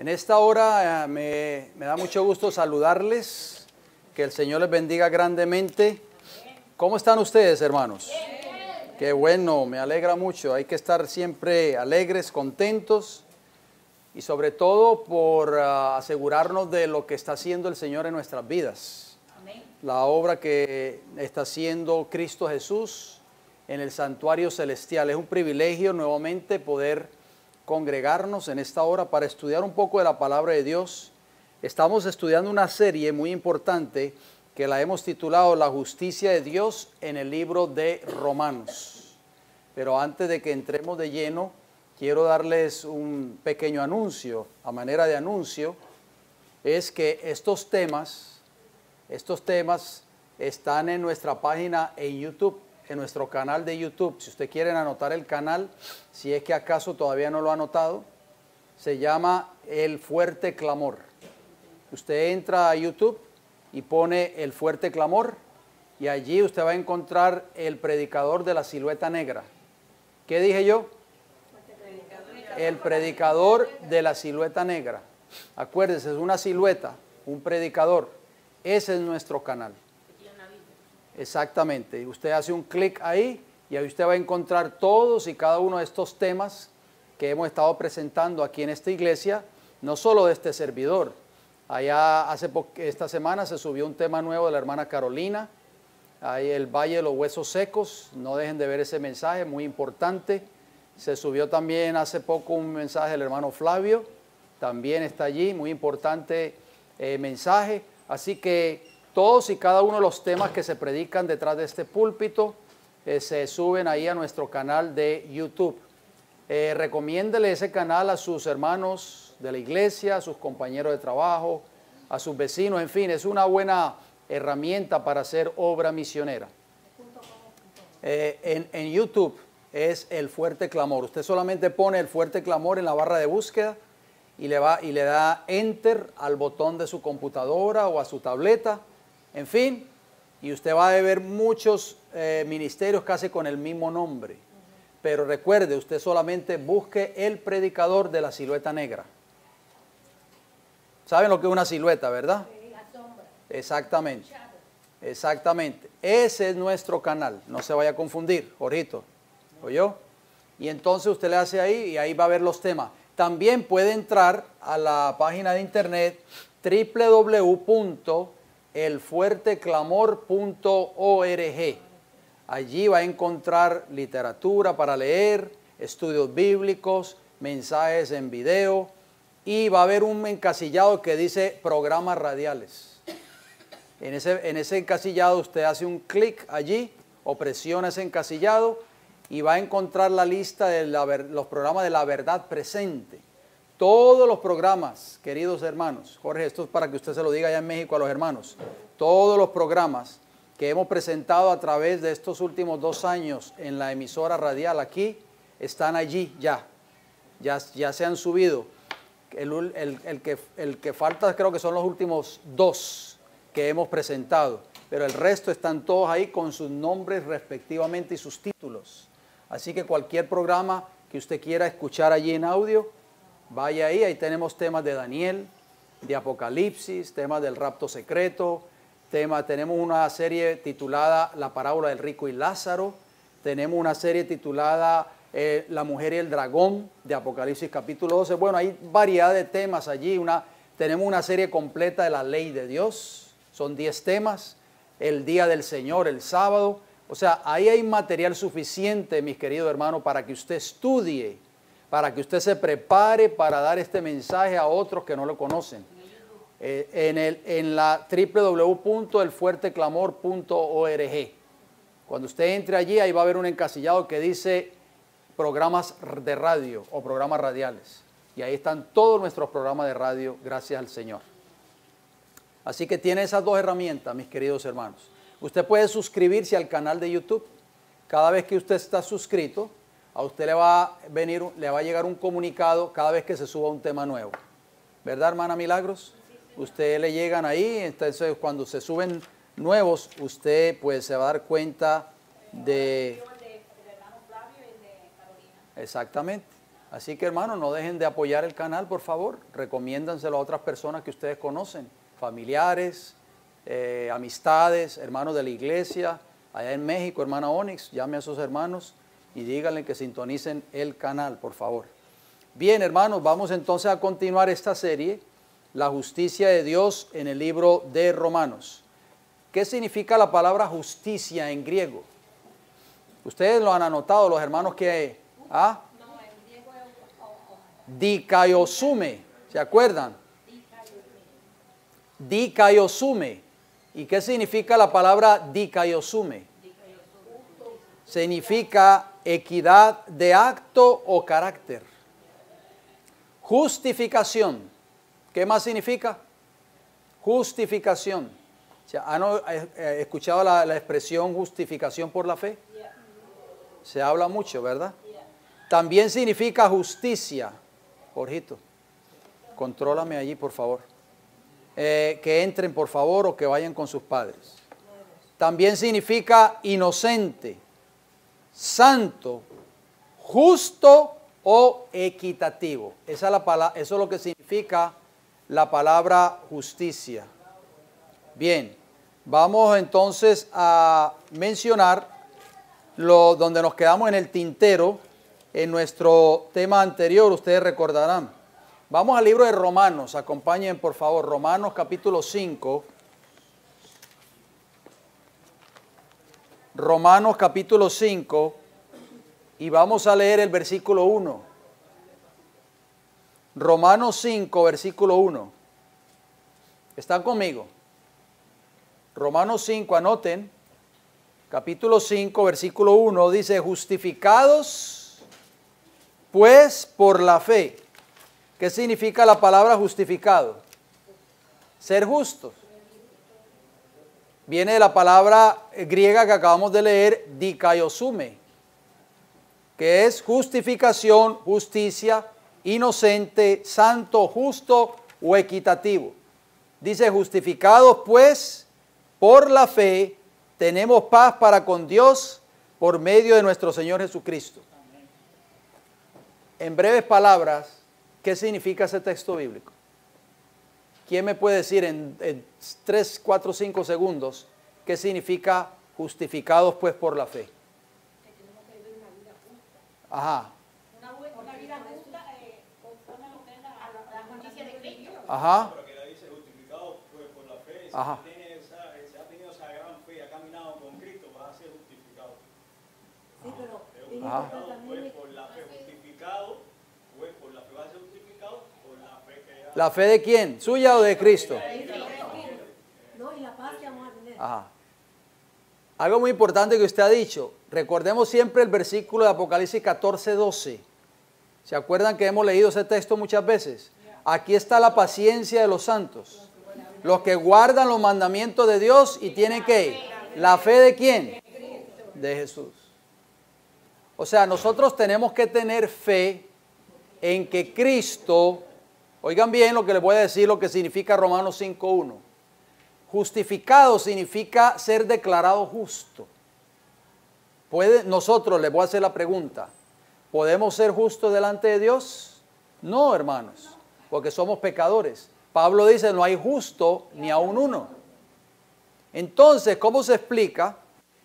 En esta hora me da mucho gusto saludarles, que el Señor les bendiga grandemente. ¿Cómo están ustedes, hermanos? Qué bueno, me alegra mucho. Hay que estar siempre alegres, contentos y sobre todo por asegurarnos de lo que está haciendo el Señor en nuestras vidas. La obra que está haciendo Cristo Jesús en el santuario celestial. Es un privilegio nuevamente poder congregarnos en esta hora para estudiar un poco de la palabra de Dios. Estamos estudiando una serie muy importante que la hemos titulado La justicia de Dios en el libro de Romanos. Pero antes de que entremos de lleno, quiero darles un pequeño anuncio. A manera de anuncio, es que estos temas están en nuestra página en YouTube, en nuestro canal de YouTube. Si usted quiere anotar el canal, si es que acaso todavía no lo ha anotado, se llama El Fuerte Clamor. Usted entra a YouTube y pone El Fuerte Clamor y allí usted va a encontrar el predicador de la silueta negra. ¿Qué dije yo? El predicador de la silueta negra. Acuérdese, es una silueta, un predicador. Ese es nuestro canal. Exactamente, y usted hace un clic ahí y ahí usted va a encontrar todos y cada uno de estos temas que hemos estado presentando aquí en esta iglesia, no solo de este servidor. Allá esta semana se subió un tema nuevo de la hermana Carolina, ahí el Valle de los Huesos Secos, no dejen de ver ese mensaje, muy importante. Se subió también hace poco un mensaje del hermano Flavio, también está allí, muy importante mensaje, así que todos y cada uno de los temas que se predican detrás de este púlpito se suben ahí a nuestro canal de YouTube. Recomiéndele ese canal a sus hermanos de la iglesia, a sus compañeros de trabajo, a sus vecinos, en fin, es una buena herramienta para hacer obra misionera. En YouTube es El Fuerte Clamor. Usted solamente pone El Fuerte Clamor en la barra de búsqueda y le da Enter al botón de su computadora o a su tableta. En fin, y usted va a ver muchos ministerios casi con el mismo nombre. Pero recuerde, usted solamente busque El Predicador de la Silueta Negra. ¿Saben lo que es una silueta, verdad? La sombra. Exactamente. Exactamente. Ese es nuestro canal. No se vaya a confundir, Jorgito. ¿Oyó? Y entonces usted le hace ahí y ahí va a ver los temas. También puede entrar a la página de internet www.elfuerteclamor.org. Allí va a encontrar literatura para leer, estudios bíblicos, mensajes en video y va a haber un encasillado que dice programas radiales. En ese encasillado usted hace un clic allí o presiona ese encasillado y va a encontrar la lista de los programas de La Verdad Presente. Todos los programas, queridos hermanos, Jorge, esto es para que usted se lo diga allá en México a los hermanos, todos los programas que hemos presentado a través de estos últimos 2 años en la emisora radial aquí, están allí ya se han subido. El que falta creo que son los últimos 2 que hemos presentado, pero el resto están todos ahí con sus nombres respectivamente y sus títulos. Así que cualquier programa que usted quiera escuchar allí en audio, vaya ahí tenemos temas de Daniel, de Apocalipsis, temas del rapto secreto, tenemos una serie titulada La parábola del rico y Lázaro, tenemos una serie titulada La mujer y el dragón, de Apocalipsis capítulo 12. Bueno, hay variedad de temas allí, tenemos una serie completa de la ley de Dios, son 10 temas, el día del Señor, el sábado. O sea, ahí hay material suficiente, mis queridos hermanos, para que usted estudie, para que usted se prepare para dar este mensaje a otros que no lo conocen. En la www.elfuerteclamor.org. Cuando usted entre allí, ahí va a haber un encasillado que dice programas de radio o programas radiales. Y ahí están todos nuestros programas de radio, gracias al Señor. Así que tiene esas 2 herramientas, mis queridos hermanos. Usted puede suscribirse al canal de YouTube. Cada vez que usted está suscrito, a usted le va a llegar un comunicado cada vez que se suba un tema nuevo. ¿Verdad, hermana Milagros? Usted le llegan ahí, entonces cuando se suben nuevos, usted pues se va a dar cuenta de... Exactamente. Así que hermanos, no dejen de apoyar el canal, por favor. Recomiéndanselo a otras personas que ustedes conocen, familiares, amistades, hermanos de la iglesia. Allá en México, hermana Onyx, llame a esos hermanos y díganle que sintonicen el canal, por favor. Bien, hermanos, vamos entonces a continuar esta serie, la justicia de Dios en el libro de Romanos. ¿Qué significa la palabra justicia en griego? Ustedes lo han anotado, los hermanos que... ¿ah? Dikaiosume, ¿se acuerdan? Dikaiosume. ¿Y qué significa la palabra dikaiosume? Significa equidad de acto o carácter. Justificación. ¿Qué más significa? Justificación. ¿Han escuchado la expresión justificación por la fe? Se habla mucho, ¿verdad? También significa justicia. Jorgito, contrólame allí, por favor. Que entren, por favor, o que vayan con sus padres. También significa inocente, santo, justo o equitativo. Esa es la palabra, eso es lo que significa la palabra justicia. Bien, vamos entonces a mencionar donde nos quedamos en el tintero en nuestro tema anterior, ustedes recordarán. Vamos al libro de Romanos, acompañen por favor, Romanos capítulo 5. Romanos capítulo 5 y vamos a leer el versículo 1. Romanos 5, versículo 1. ¿Están conmigo? Romanos 5, anoten. Capítulo 5, versículo 1 dice, justificados pues por la fe. ¿Qué significa la palabra justificado? Ser justos. Viene de la palabra griega que acabamos de leer, dikaiosume, que es justificación, justicia, inocente, santo, justo o equitativo. Dice, justificados pues por la fe, tenemos paz para con Dios por medio de nuestro Señor Jesucristo. En breves palabras, ¿qué significa ese texto bíblico? ¿Quién me puede decir en 3, 4, 5 segundos qué significa justificados pues por la fe? Que tenemos que vivir una vida justa. Ajá. Una vida justa conforme a lo que es la justicia de Cristo. Ajá. Pero que la dice justificado pues, por la fe. Ajá. Si ha tenido esa gran fe y ha caminado con Cristo, va a ser justificado. Sí, pero Ajá. Pues por la fe justificado, pues por la fe va a ser justificado por la fe que ha... ¿La fe de quién? ¿Suya o de Cristo? no, y la paz que vamos a tener. Ajá. Algo muy importante que usted ha dicho. Recordemos siempre el versículo de Apocalipsis 14, 12. ¿Se acuerdan que hemos leído ese texto muchas veces? Aquí está la paciencia de los santos. Los que guardan los mandamientos de Dios y tienen que... ¿La fe de quién? De Jesús. O sea, nosotros tenemos que tener fe en que Cristo, oigan bien lo que les voy a decir, lo que significa Romanos 5.1. Justificado significa ser declarado justo. Nosotros, les voy a hacer la pregunta, ¿podemos ser justos delante de Dios? No, hermanos, porque somos pecadores. Pablo dice, no hay justo ni aun uno. Entonces, ¿cómo se explica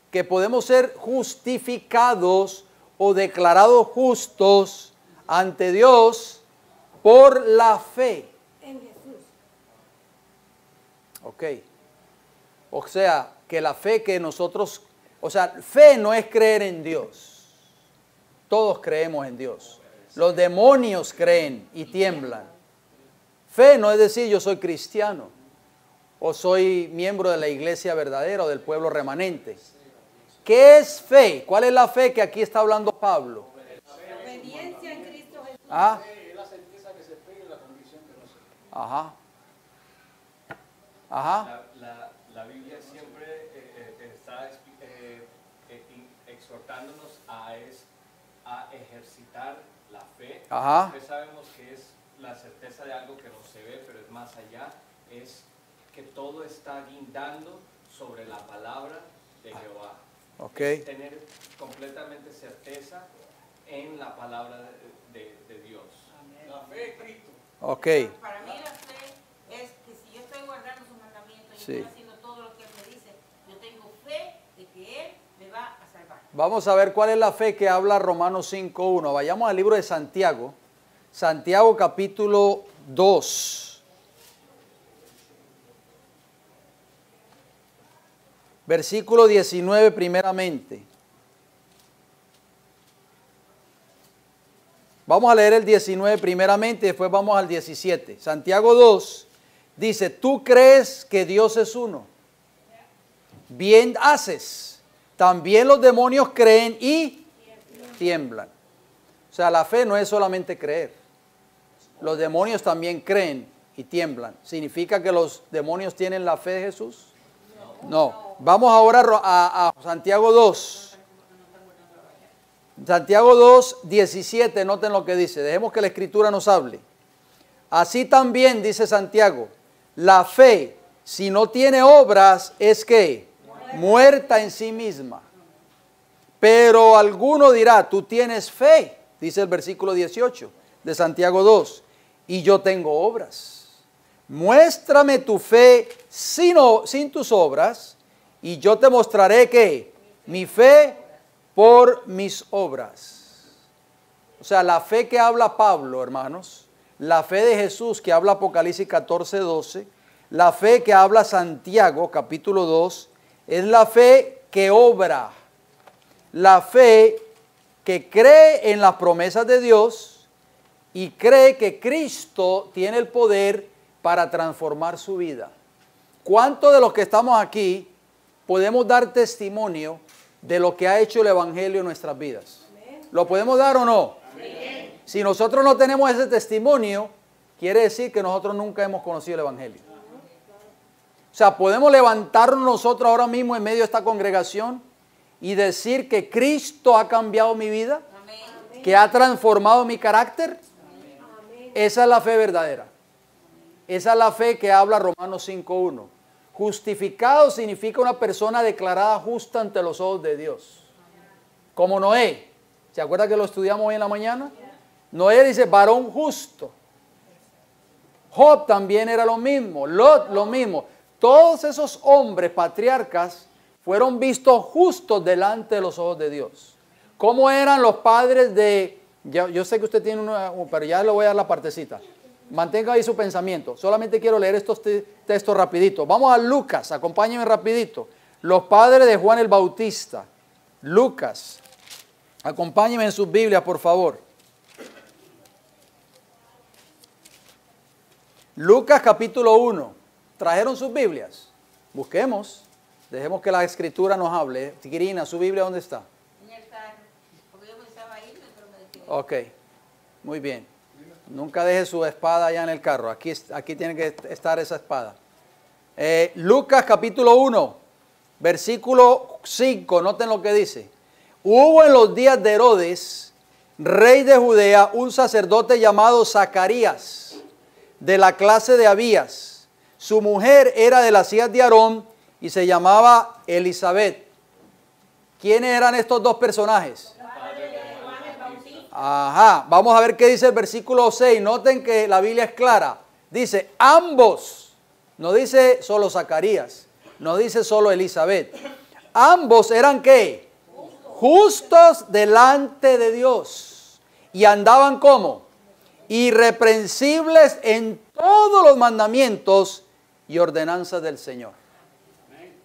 que podemos ser justificados o declarados justos ante Dios por la fe? En Jesús. Ok. O sea, que la fe que nosotros... O sea, fe no es creer en Dios. Todos creemos en Dios. Los demonios creen y tiemblan. Fe no es decir yo soy cristiano o soy miembro de la iglesia verdadera o del pueblo remanente. ¿Qué es fe? ¿Cuál es la fe que aquí está hablando Pablo? Obediencia en Cristo Jesús. ¿Ah? Es la certeza que se espera y la convicción que no se ve. Ajá. Ajá. La Biblia siempre está exhortándonos a ejercitar la fe. Ajá. Siempre sabemos que es la certeza de algo que no se ve, pero es más allá, es que todo está guindando sobre la palabra de Jehová. Ok. Es tener completamente certeza en la palabra de Dios. Ok. Para mí la fe es que si yo estoy guardando sus mandamientos y Sí. estoy haciendo todo lo que Él me dice, yo tengo fe de que Él me va a salvar. Vamos a ver cuál es la fe que habla Romanos 5.1. Vayamos al libro de Santiago. Santiago capítulo 2. Versículo 19 primeramente. Vamos a leer el 19 primeramente y después vamos al 17. Santiago 2 dice, ¿tú crees que Dios es uno? Bien haces. También los demonios creen y tiemblan. O sea, la fe no es solamente creer. Los demonios también creen y tiemblan. ¿Significa que los demonios tienen la fe de Jesús? No. Vamos ahora a Santiago 2. Santiago 2, 17, noten lo que dice. Dejemos que la Escritura nos hable. Así también, dice Santiago, la fe, si no tiene obras, es que muerta en sí misma. Pero alguno dirá, tú tienes fe, dice el versículo 18 de Santiago 2, y yo tengo obras. Muéstrame tu fe sin tus obras, y yo te mostraré que mi fe por mis obras. O sea, la fe que habla Pablo, hermanos, la fe de Jesús que habla Apocalipsis 14, 12, la fe que habla Santiago capítulo 2, es la fe que obra, la fe que cree en las promesas de Dios y cree que Cristo tiene el poder para transformar su vida. ¿Cuántos de los que estamos aquí podemos dar testimonio de lo que ha hecho el Evangelio en nuestras vidas? ¿Lo podemos dar o no? Amén. Si nosotros no tenemos ese testimonio, quiere decir que nosotros nunca hemos conocido el Evangelio. O sea, podemos levantarnos nosotros ahora mismo en medio de esta congregación y decir que Cristo ha cambiado mi vida, amén, que ha transformado mi carácter. Amén. Esa es la fe verdadera. Esa es la fe que habla Romanos 5.1. Justificado significa una persona declarada justa ante los ojos de Dios. Como Noé. ¿Se acuerda que lo estudiamos hoy en la mañana? Noé dice varón justo. Job también era lo mismo. Lot lo mismo. Todos esos hombres patriarcas fueron vistos justos delante de los ojos de Dios. ¿Cómo eran los padres de... Yo sé que usted tiene una... pero ya le voy a dar la partecita. Mantenga ahí su pensamiento. Solamente quiero leer estos textos rapidito. Vamos a Lucas, acompáñenme rapidito. Los padres de Juan el Bautista. Lucas. Acompáñenme en sus Biblias, por favor. Lucas capítulo 1. ¿Trajeron sus Biblias? Busquemos. Dejemos que la Escritura nos hable. Tirina, ¿su Biblia dónde está? En el carro, porque yo pensaba irme, pero me decidí. Ok, muy bien. Nunca deje su espada allá en el carro. Aquí tiene que estar esa espada. Lucas capítulo 1, versículo 5. Noten lo que dice. Hubo en los días de Herodes, rey de Judea, un sacerdote llamado Zacarías, de la clase de Abías. Su mujer era de las hijas de Aarón y se llamaba Elizabeth. ¿Quiénes eran estos dos personajes? Ajá, vamos a ver qué dice el versículo 6. Noten que la Biblia es clara. Dice, ambos, no dice solo Zacarías, no dice solo Elizabeth. Ambos eran ¿qué? Justos delante de Dios. Y andaban ¿cómo? Irreprensibles en todos los mandamientos y ordenanzas del Señor.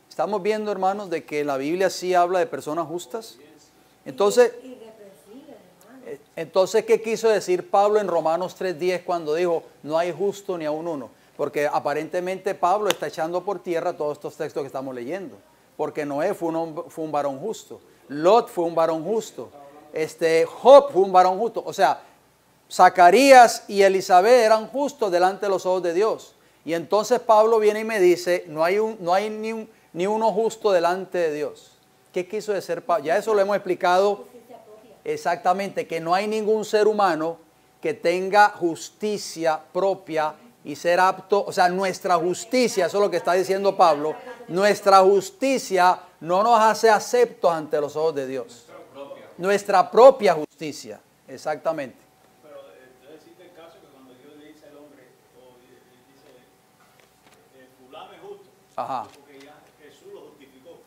Estamos viendo, hermanos, de que la Biblia sí habla de personas justas. Entonces, ¿qué quiso decir Pablo en Romanos 3:10 cuando dijo, no hay justo ni aun uno? Porque aparentemente Pablo está echando por tierra todos estos textos que estamos leyendo. Porque Noé fue un varón justo. Lot fue un varón justo. Job fue un varón justo. O sea, Zacarías y Elizabeth eran justos delante de los ojos de Dios. Y entonces Pablo viene y me dice, no hay ni uno justo delante de Dios. ¿Qué quiso decir Pablo? Ya eso lo hemos explicado. Exactamente, que no hay ningún ser humano que tenga justicia propia y ser apto, o sea, nuestra justicia, eso es lo que está diciendo Pablo, nuestra justicia no nos hace aceptos ante los ojos de Dios. Nuestra propia justicia, exactamente. Pero entonces existe el caso que cuando Dios le dice al hombre, Ajá. porque ya Jesús lo justificó.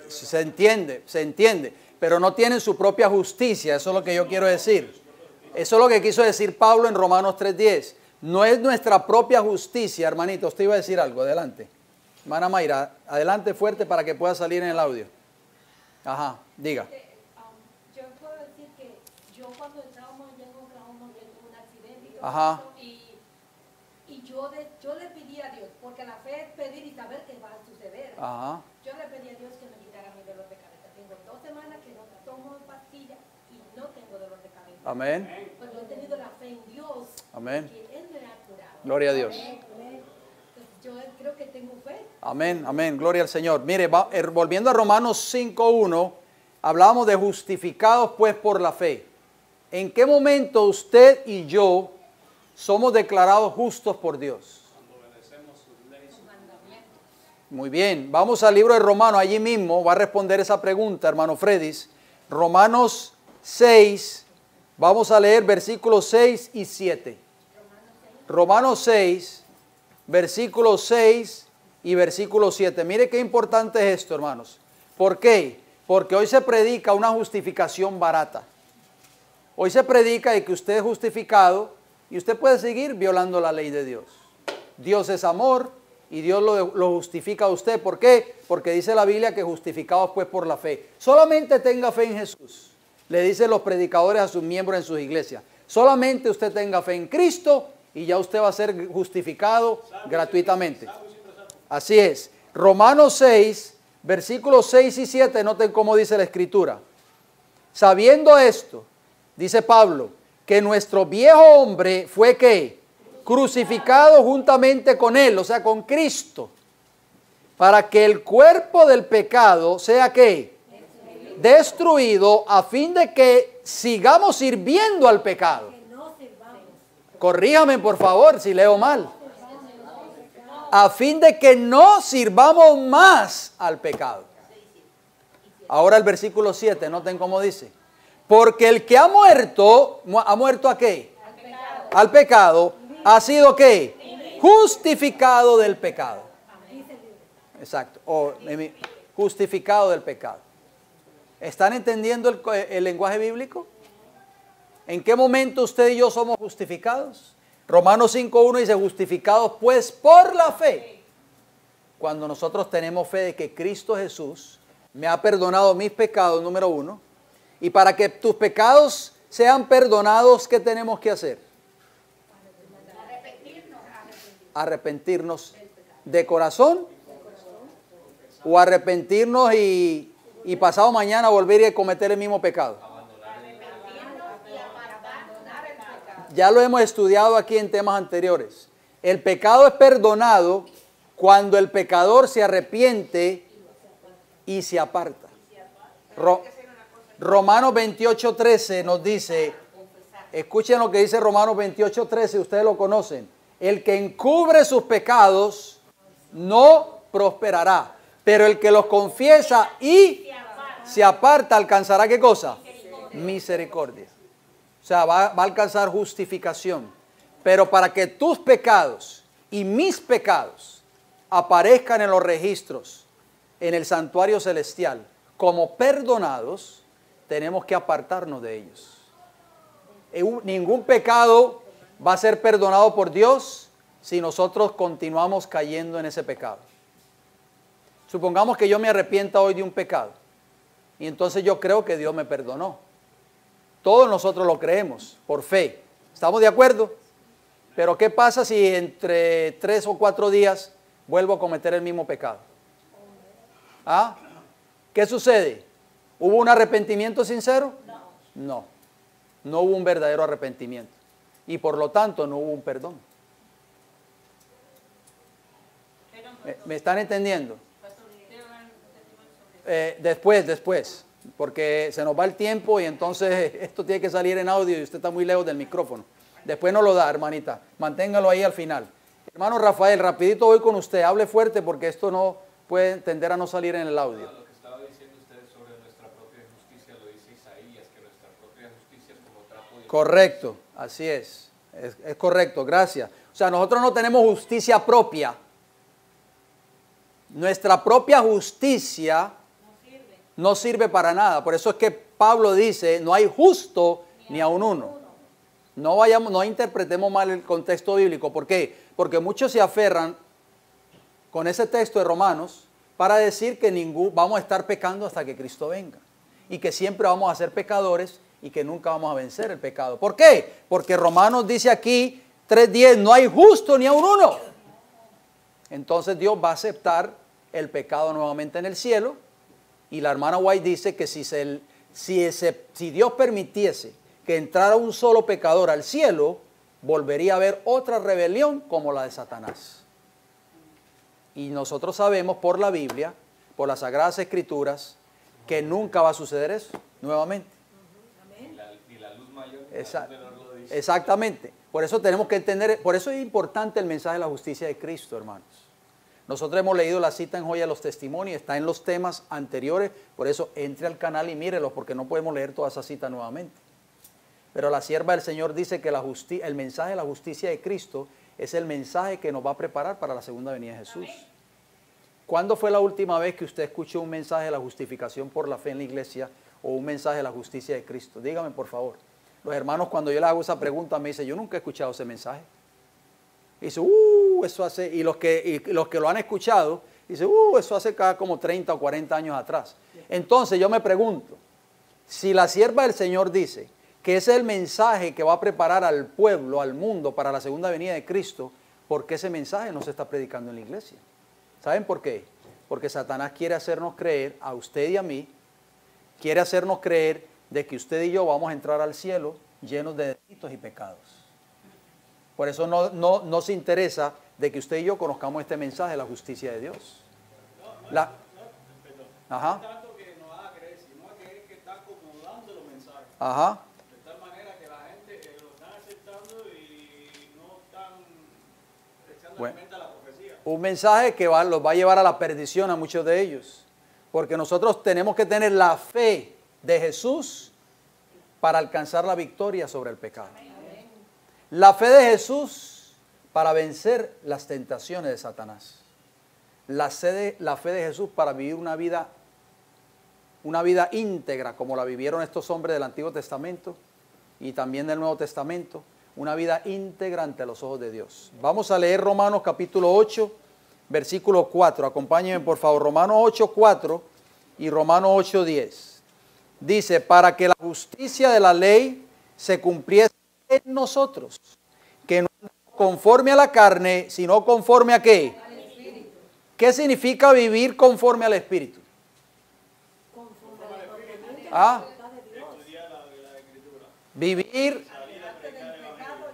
Se entiende, pero no tienen su propia justicia, eso es lo que yo quiero decir. Eso es lo que quiso decir Pablo en Romanos 3:10. No es nuestra propia justicia, hermanito. Usted iba a decir algo, adelante. Hermana Mayra, adelante fuerte para que pueda salir en el audio. Ajá, diga. Yo puedo decir que yo cuando estábamos allá en Oklahoma, yo tuve un accidente y todo Ajá. eso, y yo le pedí a Dios, porque la fe es pedir y saber que va a suceder. Ajá. Yo le pedí a Dios que me quitara mi dolor de cabeza. Tengo 2 semanas que no tomo pastillas y no tengo dolor de cabeza. Amén. Pues yo he tenido la fe en Dios, Amén. que Él me ha curado. Gloria a Dios. Entonces, yo creo que tengo fe. Amén, amén, gloria al Señor. Mire, volviendo a Romanos 5:1, hablábamos de justificados pues por la fe. ¿En qué momento usted y yo somos declarados justos por Dios? Muy bien, vamos al libro de Romanos, allí mismo va a responder esa pregunta, hermano Fredis. Romanos 6, vamos a leer versículos 6 y 7. Romanos 6, versículos 6 y versículo 7. Mire qué importante es esto, hermanos. ¿Por qué? Porque hoy se predica una justificación barata. Hoy se predica de que usted es justificado y usted puede seguir violando la ley de Dios. Dios es amor y Dios lo justifica a usted. ¿Por qué? Porque dice la Biblia que justificados pues por la fe. Solamente tenga fe en Jesús. Le dicen los predicadores a sus miembros en sus iglesias. Solamente usted tenga fe en Cristo y ya usted va a ser justificado gratuitamente. Así es. Romanos 6, versículos 6 y 7, noten cómo dice la Escritura. Sabiendo esto, dice Pablo, que nuestro viejo hombre fue ¿qué? Crucificado juntamente con él, o sea, con Cristo, para que el cuerpo del pecado sea ¿qué? Destruido, a fin de que sigamos sirviendo al pecado. Corríjame, por favor, si leo mal. A fin de que no sirvamos más al pecado. Ahora el versículo 7, noten cómo dice. Porque el que ¿ha muerto a qué? Al pecado. ¿Ha sido qué? Justificado del pecado. Exacto. Justificado del pecado. ¿Están entendiendo el lenguaje bíblico? ¿En qué momento usted y yo somos justificados? Romanos 5:1 dice, justificados pues por la fe. Cuando nosotros tenemos fe de que Cristo Jesús me ha perdonado mis pecados, número 1. Y para que tus pecados sean perdonados, ¿qué tenemos que hacer? Arrepentirnos de corazón. O arrepentirnos y pasado mañana volver a cometer el mismo pecado. Ya lo hemos estudiado aquí en temas anteriores. El pecado es perdonado cuando el pecador se arrepiente y se aparta. Romanos 28:13 nos dice, escuchen lo que dice Romanos 28:13, ustedes lo conocen. El que encubre sus pecados no prosperará, pero el que los confiesa y se aparta alcanzará ¿qué cosa? Misericordia. O sea, va a alcanzar justificación. Pero para que tus pecados y mis pecados aparezcan en los registros, en el santuario celestial, como perdonados, tenemos que apartarnos de ellos. Ningún pecado va a ser perdonado por Dios si nosotros continuamos cayendo en ese pecado. Supongamos que yo me arrepienta hoy de un pecado y entonces yo creo que Dios me perdonó. Todos nosotros lo creemos por fe. ¿Estamos de acuerdo? Pero ¿qué pasa si entre 3 o 4 días vuelvo a cometer el mismo pecado? ¿Ah? ¿Qué sucede? ¿Hubo un arrepentimiento sincero? No. No hubo un verdadero arrepentimiento. Y por lo tanto no hubo un perdón. ¿Me están entendiendo? Después, porque se nos va el tiempo y entonces esto tiene que salir en audio y usted está muy lejos del micrófono. Después no lo da, hermanita. Manténgalo ahí al final. Hermano Rafael, rapidito voy con usted. Hable fuerte porque esto no puede tender a no salir en el audio. Lo que estaba diciendo usted sobre nuestra propia justicia lo dice Isaías, que nuestra propia justicia es como trapo de... Correcto, así es correcto, gracias. O sea, nosotros no tenemos justicia propia. Nuestra propia justicia no sirve para nada. Por eso es que Pablo dice, no hay justo ni aun uno. No interpretemos mal el contexto bíblico. ¿Por qué? Porque muchos se aferran con ese texto de Romanos para decir que vamos a estar pecando hasta que Cristo venga. Y que siempre vamos a ser pecadores y que nunca vamos a vencer el pecado. ¿Por qué? Porque Romanos dice aquí 3:10, no hay justo ni aun uno. Entonces Dios va a aceptar el pecado nuevamente en el cielo. Y la hermana White dice que si Dios permitiese que entrara un solo pecador al cielo, volvería a haber otra rebelión como la de Satanás. Y nosotros sabemos por la Biblia, por las Sagradas Escrituras, que nunca va a suceder eso nuevamente. Y la luz mayor. Exactamente. Por eso tenemos que entender, por eso es importante el mensaje de la justicia de Cristo, hermanos. Nosotros hemos leído la cita en Joya de los Testimonios, está en los temas anteriores, por eso entre al canal y mírelos, porque no podemos leer toda esa cita nuevamente. Pero la sierva del Señor dice que el mensaje de la justicia de Cristo es el mensaje que nos va a preparar para la segunda venida de Jesús. ¿Cuándo fue la última vez que usted escuchó un mensaje de la justificación por la fe en la iglesia o un mensaje de la justicia de Cristo? Dígame, por favor. Los hermanos, cuando yo les hago esa pregunta, me dicen, yo nunca he escuchado ese mensaje. Y dice, eso hace, y los que lo han escuchado, dice, eso hace cada como 30 o 40 años atrás. Entonces yo me pregunto, si la sierva del Señor dice que ese es el mensaje que va a preparar al pueblo, al mundo, para la segunda venida de Cristo, ¿por qué ese mensaje no se está predicando en la iglesia? ¿Saben por qué? Porque Satanás quiere hacernos creer, a usted y a mí, quiere hacernos creer de que usted y yo vamos a entrar al cielo llenos de delitos y pecados. Por eso no se interesa de que usted y yo conozcamos este mensaje de la justicia de Dios. Ajá. No tanto que nos haga creer, sino que es que está acomodando los mensajes. Ajá. De tal manera que la gente lo están aceptando y no están echando en cuenta la profecía. Un mensaje que los va a llevar a la perdición a muchos de ellos. Porque nosotros tenemos que tener la fe de Jesús para alcanzar la victoria sobre el pecado. La fe de Jesús para vencer las tentaciones de Satanás. La fe de Jesús para vivir una vida íntegra como la vivieron estos hombres del Antiguo Testamento y también del Nuevo Testamento. Una vida íntegra ante los ojos de Dios. Vamos a leer Romanos capítulo 8, versículo 4. Acompáñenme por favor. Romanos 8, 4 y Romanos 8, 10. Dice, para que la justicia de la ley se cumpliese en nosotros, que no conforme a la carne, sino conforme a ¿qué? Al Espíritu. ¿Qué significa vivir conforme al Espíritu? Conforme a la voluntad Ah, de Dios. vivir,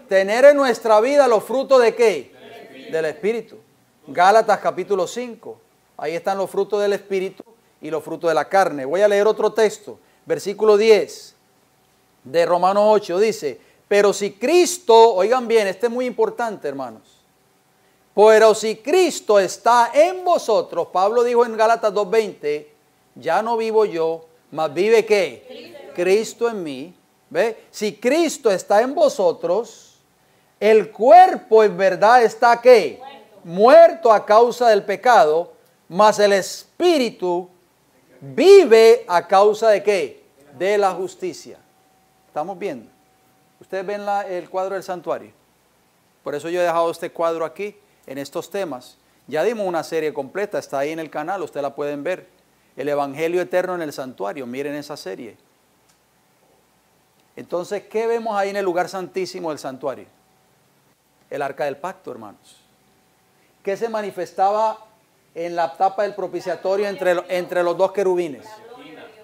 tener en nuestra vida los frutos de ¿qué? Del Espíritu. Gálatas capítulo 5. Ahí están los frutos del Espíritu y los frutos de la carne. Voy a leer otro texto. Versículo 10 de Romanos 8 dice, pero si Cristo, oigan bien, este es muy importante, hermanos. Pero si Cristo está en vosotros, Pablo dijo en Gálatas 2:20, ya no vivo yo, mas vive ¿qué? Cristo en mí. ¿Ve? Si Cristo está en vosotros, el cuerpo en verdad está ¿qué? Muerto a causa del pecado, mas el espíritu vive a causa de ¿qué? De la justicia. ¿Estamos viendo? Ustedes ven el cuadro del santuario. Por eso yo he dejado este cuadro aquí, en estos temas. Ya dimos una serie completa, está ahí en el canal, ustedes la pueden ver. El Evangelio Eterno en el Santuario, miren esa serie. Entonces, ¿qué vemos ahí en el lugar santísimo del santuario? El arca del pacto, hermanos. ¿Qué se manifestaba en la tapa del propiciatorio entre los dos querubines?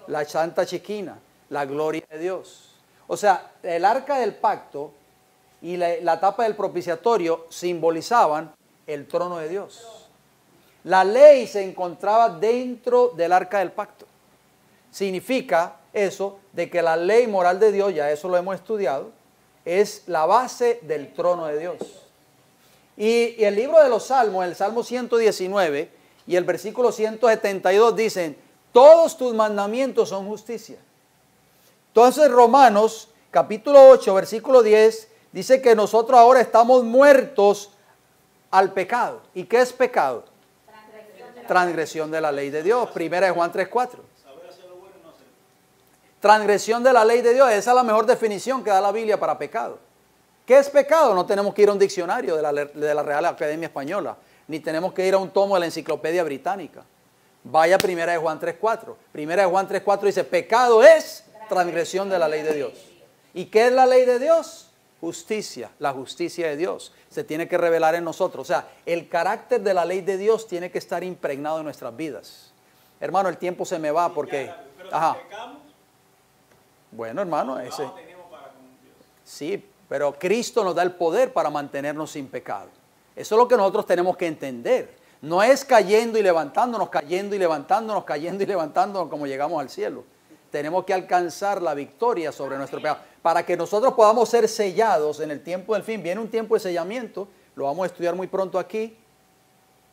La santa Shequina, la gloria de Dios. O sea, el arca del pacto y la tapa del propiciatorio simbolizaban el trono de Dios. La ley se encontraba dentro del arca del pacto. Significa eso de que la ley moral de Dios, ya eso lo hemos estudiado, es la base del trono de Dios. Y el libro de los Salmos, el Salmo 119 y el versículo 172 dicen, todos tus mandamientos son justicia. Entonces Romanos capítulo 8 versículo 10 dice que nosotros ahora estamos muertos al pecado. ¿Y qué es pecado? Transgresión de la ley de Dios. Primera de Juan 3:4. Transgresión de la ley de Dios. Esa es la mejor definición que da la Biblia para pecado. ¿Qué es pecado? No tenemos que ir a un diccionario de la Real Academia Española, ni tenemos que ir a un tomo de la Enciclopedia Británica. Vaya a Primera de Juan 3:4. Primera de Juan 3:4 dice, pecado es transgresión de la ley de Dios. ¿Y qué es la ley de Dios? Justicia, la justicia de Dios. Se tiene que revelar en nosotros. O sea, el carácter de la ley de Dios tiene que estar impregnado en nuestras vidas. Hermano, el tiempo se me va porque... Ajá. Bueno, hermano, ese... Sí, pero Cristo nos da el poder para mantenernos sin pecado. Eso es lo que nosotros tenemos que entender. No es cayendo y levantándonos, cayendo y levantándonos, cayendo y levantándonos como llegamos al cielo. Tenemos que alcanzar la victoria sobre nuestro pecado. Para que nosotros podamos ser sellados en el tiempo del fin. Viene un tiempo de sellamiento, lo vamos a estudiar muy pronto aquí.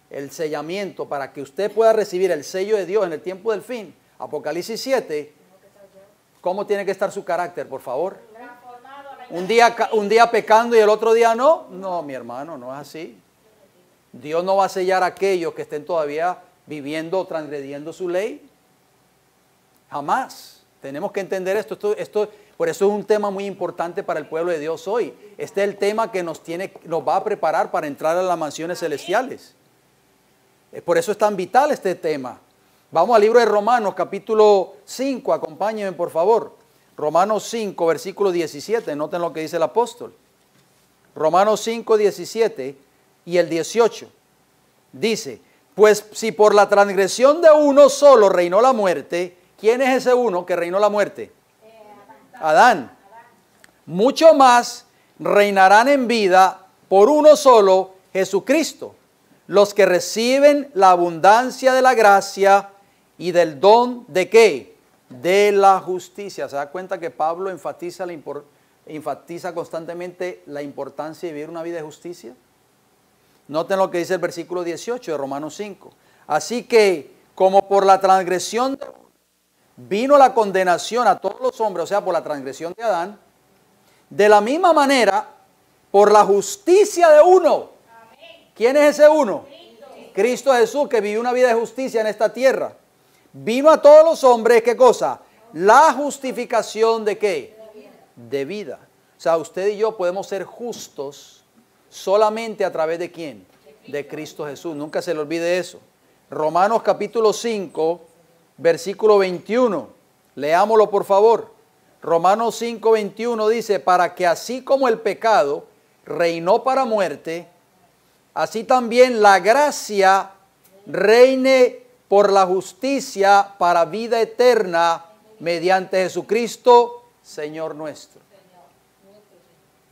El sellamiento, para que usted pueda recibir el sello de Dios en el tiempo del fin. Apocalipsis 7. ¿Cómo tiene que estar su carácter, por favor? Un día pecando y el otro día no. No, mi hermano, no es así. Dios no va a sellar a aquellos que estén todavía viviendo o transgrediendo su ley. Jamás. Tenemos que entender esto. Por eso es un tema muy importante para el pueblo de Dios hoy. Este es el tema que nos va a preparar para entrar a las mansiones celestiales. Por eso es tan vital este tema. Vamos al libro de Romanos, capítulo 5. Acompáñenme, por favor. Romanos 5, versículo 17. Noten lo que dice el apóstol. Romanos 5, 17 y el 18. Dice, pues si por la transgresión de uno solo reinó la muerte, ¿quién es ese uno que reinó la muerte? Adán. Mucho más reinarán en vida por uno solo, Jesucristo, los que reciben la abundancia de la gracia y del don de ¿qué? De la justicia. ¿Se da cuenta que Pablo enfatiza constantemente la importancia de vivir una vida de justicia? Noten lo que dice el versículo 18 de Romanos 5. Así que, como por la transgresión de vino la condenación a todos los hombres, o sea, por la transgresión de Adán, de la misma manera, por la justicia de uno. ¿Quién es ese uno? Cristo Jesús, que vivió una vida de justicia en esta tierra. Vino a todos los hombres, ¿qué cosa? La justificación de ¿qué? De vida. O sea, usted y yo podemos ser justos solamente a través de ¿quién? De Cristo Jesús. Nunca se le olvide eso. Romanos capítulo 5, versículo 21. Leámoslo, por favor. Romanos 5, 21 dice, para que así como el pecado reinó para muerte, así también la gracia reine por la justicia para vida eterna mediante Jesucristo, Señor nuestro.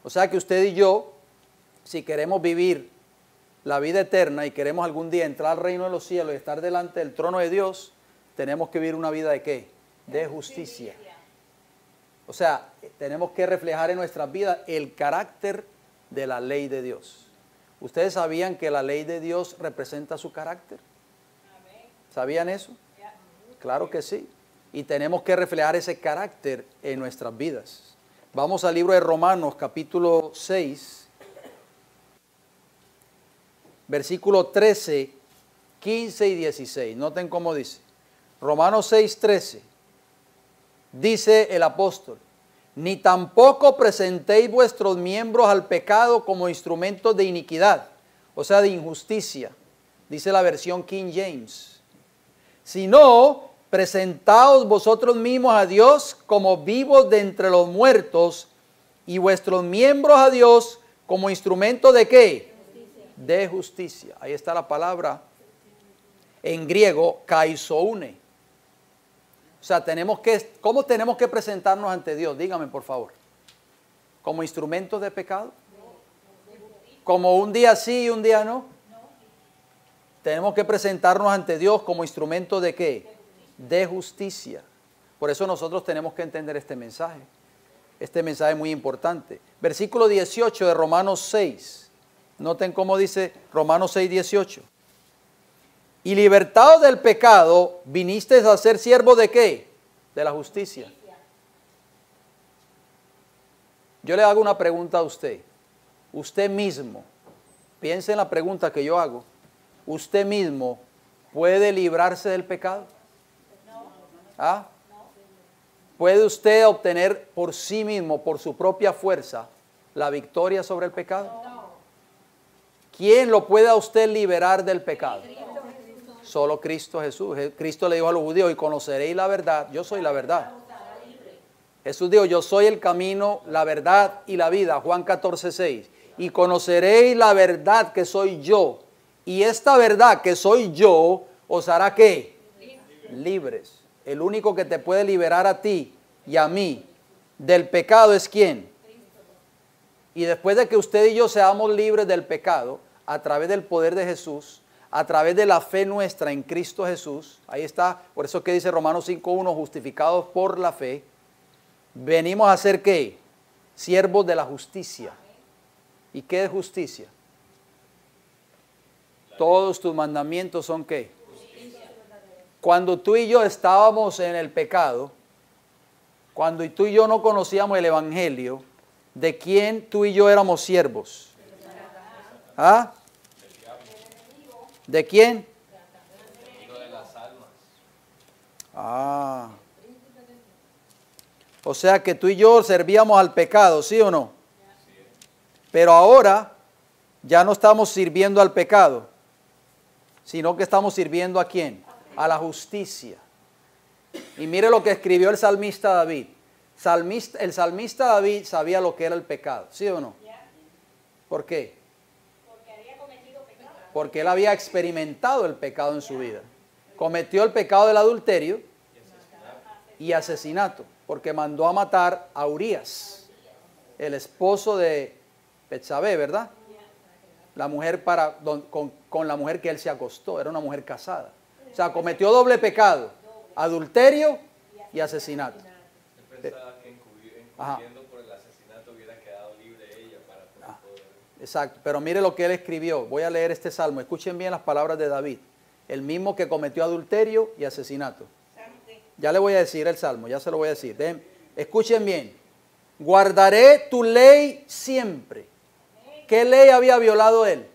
O sea que usted y yo, si queremos vivir la vida eterna y queremos algún día entrar al reino de los cielos y estar delante del trono de Dios, tenemos que vivir una vida de ¿qué? De justicia. O sea, tenemos que reflejar en nuestras vidas el carácter de la ley de Dios. ¿Ustedes sabían que la ley de Dios representa su carácter? ¿Sabían eso? Claro que sí. Y tenemos que reflejar ese carácter en nuestras vidas. Vamos al libro de Romanos, capítulo 6, versículo 13, 15 y 16. Noten cómo dice. Romanos 6, 13. Dice el apóstol, ni tampoco presentéis vuestros miembros al pecado como instrumentos de iniquidad, o sea, de injusticia. Dice la versión King James. Sino, presentaos vosotros mismos a Dios como vivos de entre los muertos y vuestros miembros a Dios como instrumento de ¿qué? Justicia. De justicia. Ahí está la palabra en griego, kaizoune. O sea, ¿cómo tenemos que presentarnos ante Dios? Dígame, por favor. ¿Como instrumentos de pecado? ¿Como un día sí y un día no? Tenemos que presentarnos ante Dios como instrumento de ¿qué? De justicia. Por eso nosotros tenemos que entender este mensaje. Este mensaje es muy importante. Versículo 18 de Romanos 6. Noten cómo dice Romanos 6, 18. Y libertados del pecado, vinisteis a ser siervos de ¿qué? De la justicia. Yo le hago una pregunta a usted. Usted mismo, piense en la pregunta que yo hago. Usted mismo ¿puede librarse del pecado? ¿Ah? ¿Puede usted obtener por sí mismo, por su propia fuerza, la victoria sobre el pecado? ¿Quién lo puede a usted liberar del pecado? Solo Cristo Jesús. Cristo le dijo a los judíos, y conoceréis la verdad. Yo soy la verdad. Jesús dijo, yo soy el camino, la verdad y la vida. Juan 14:6. Y conoceréis la verdad que soy yo. Y esta verdad que soy yo os hará ¿qué? Libres. El único que te puede liberar a ti y a mí del pecado es ¿quién? Y después de que usted y yo seamos libres del pecado, a través del poder de Jesús, a través de la fe nuestra en Cristo Jesús, ahí está, por eso que dice Romanos 5:1, justificados por la fe, venimos a ser ¿qué? Siervos de la justicia. ¿Y qué es justicia? Todos tus mandamientos son ¿qué? Cuando tú y yo estábamos en el pecado, cuando tú y yo no conocíamos el Evangelio, ¿de quién tú y yo éramos siervos? ¿Ah? ¿De quién? De las almas. Ah. O sea que tú y yo servíamos al pecado, ¿sí o no? Pero ahora ya no estamos sirviendo al pecado, sino que estamos sirviendo ¿a quién? A la justicia. Y mire lo que escribió el salmista David. El salmista David sabía lo que era el pecado, ¿sí o no? ¿Por qué? Porque había cometido pecado. Porque él había experimentado el pecado en su vida. Cometió el pecado del adulterio y asesinato, porque mandó a matar a Urías, el esposo de Betsabé, ¿verdad? La mujer con la mujer que él se acostó, era una mujer casada. O sea, cometió doble pecado, adulterio y asesinato. Yo pensaba que encubriendo por el asesinato hubiera quedado libre ella para poder. Exacto, pero mire lo que él escribió. Voy a leer este salmo. Escuchen bien las palabras de David, el mismo que cometió adulterio y asesinato. Ya le voy a decir el salmo, ya se lo voy a decir. Escuchen bien. Guardaré tu ley siempre. ¿Qué ley había violado él?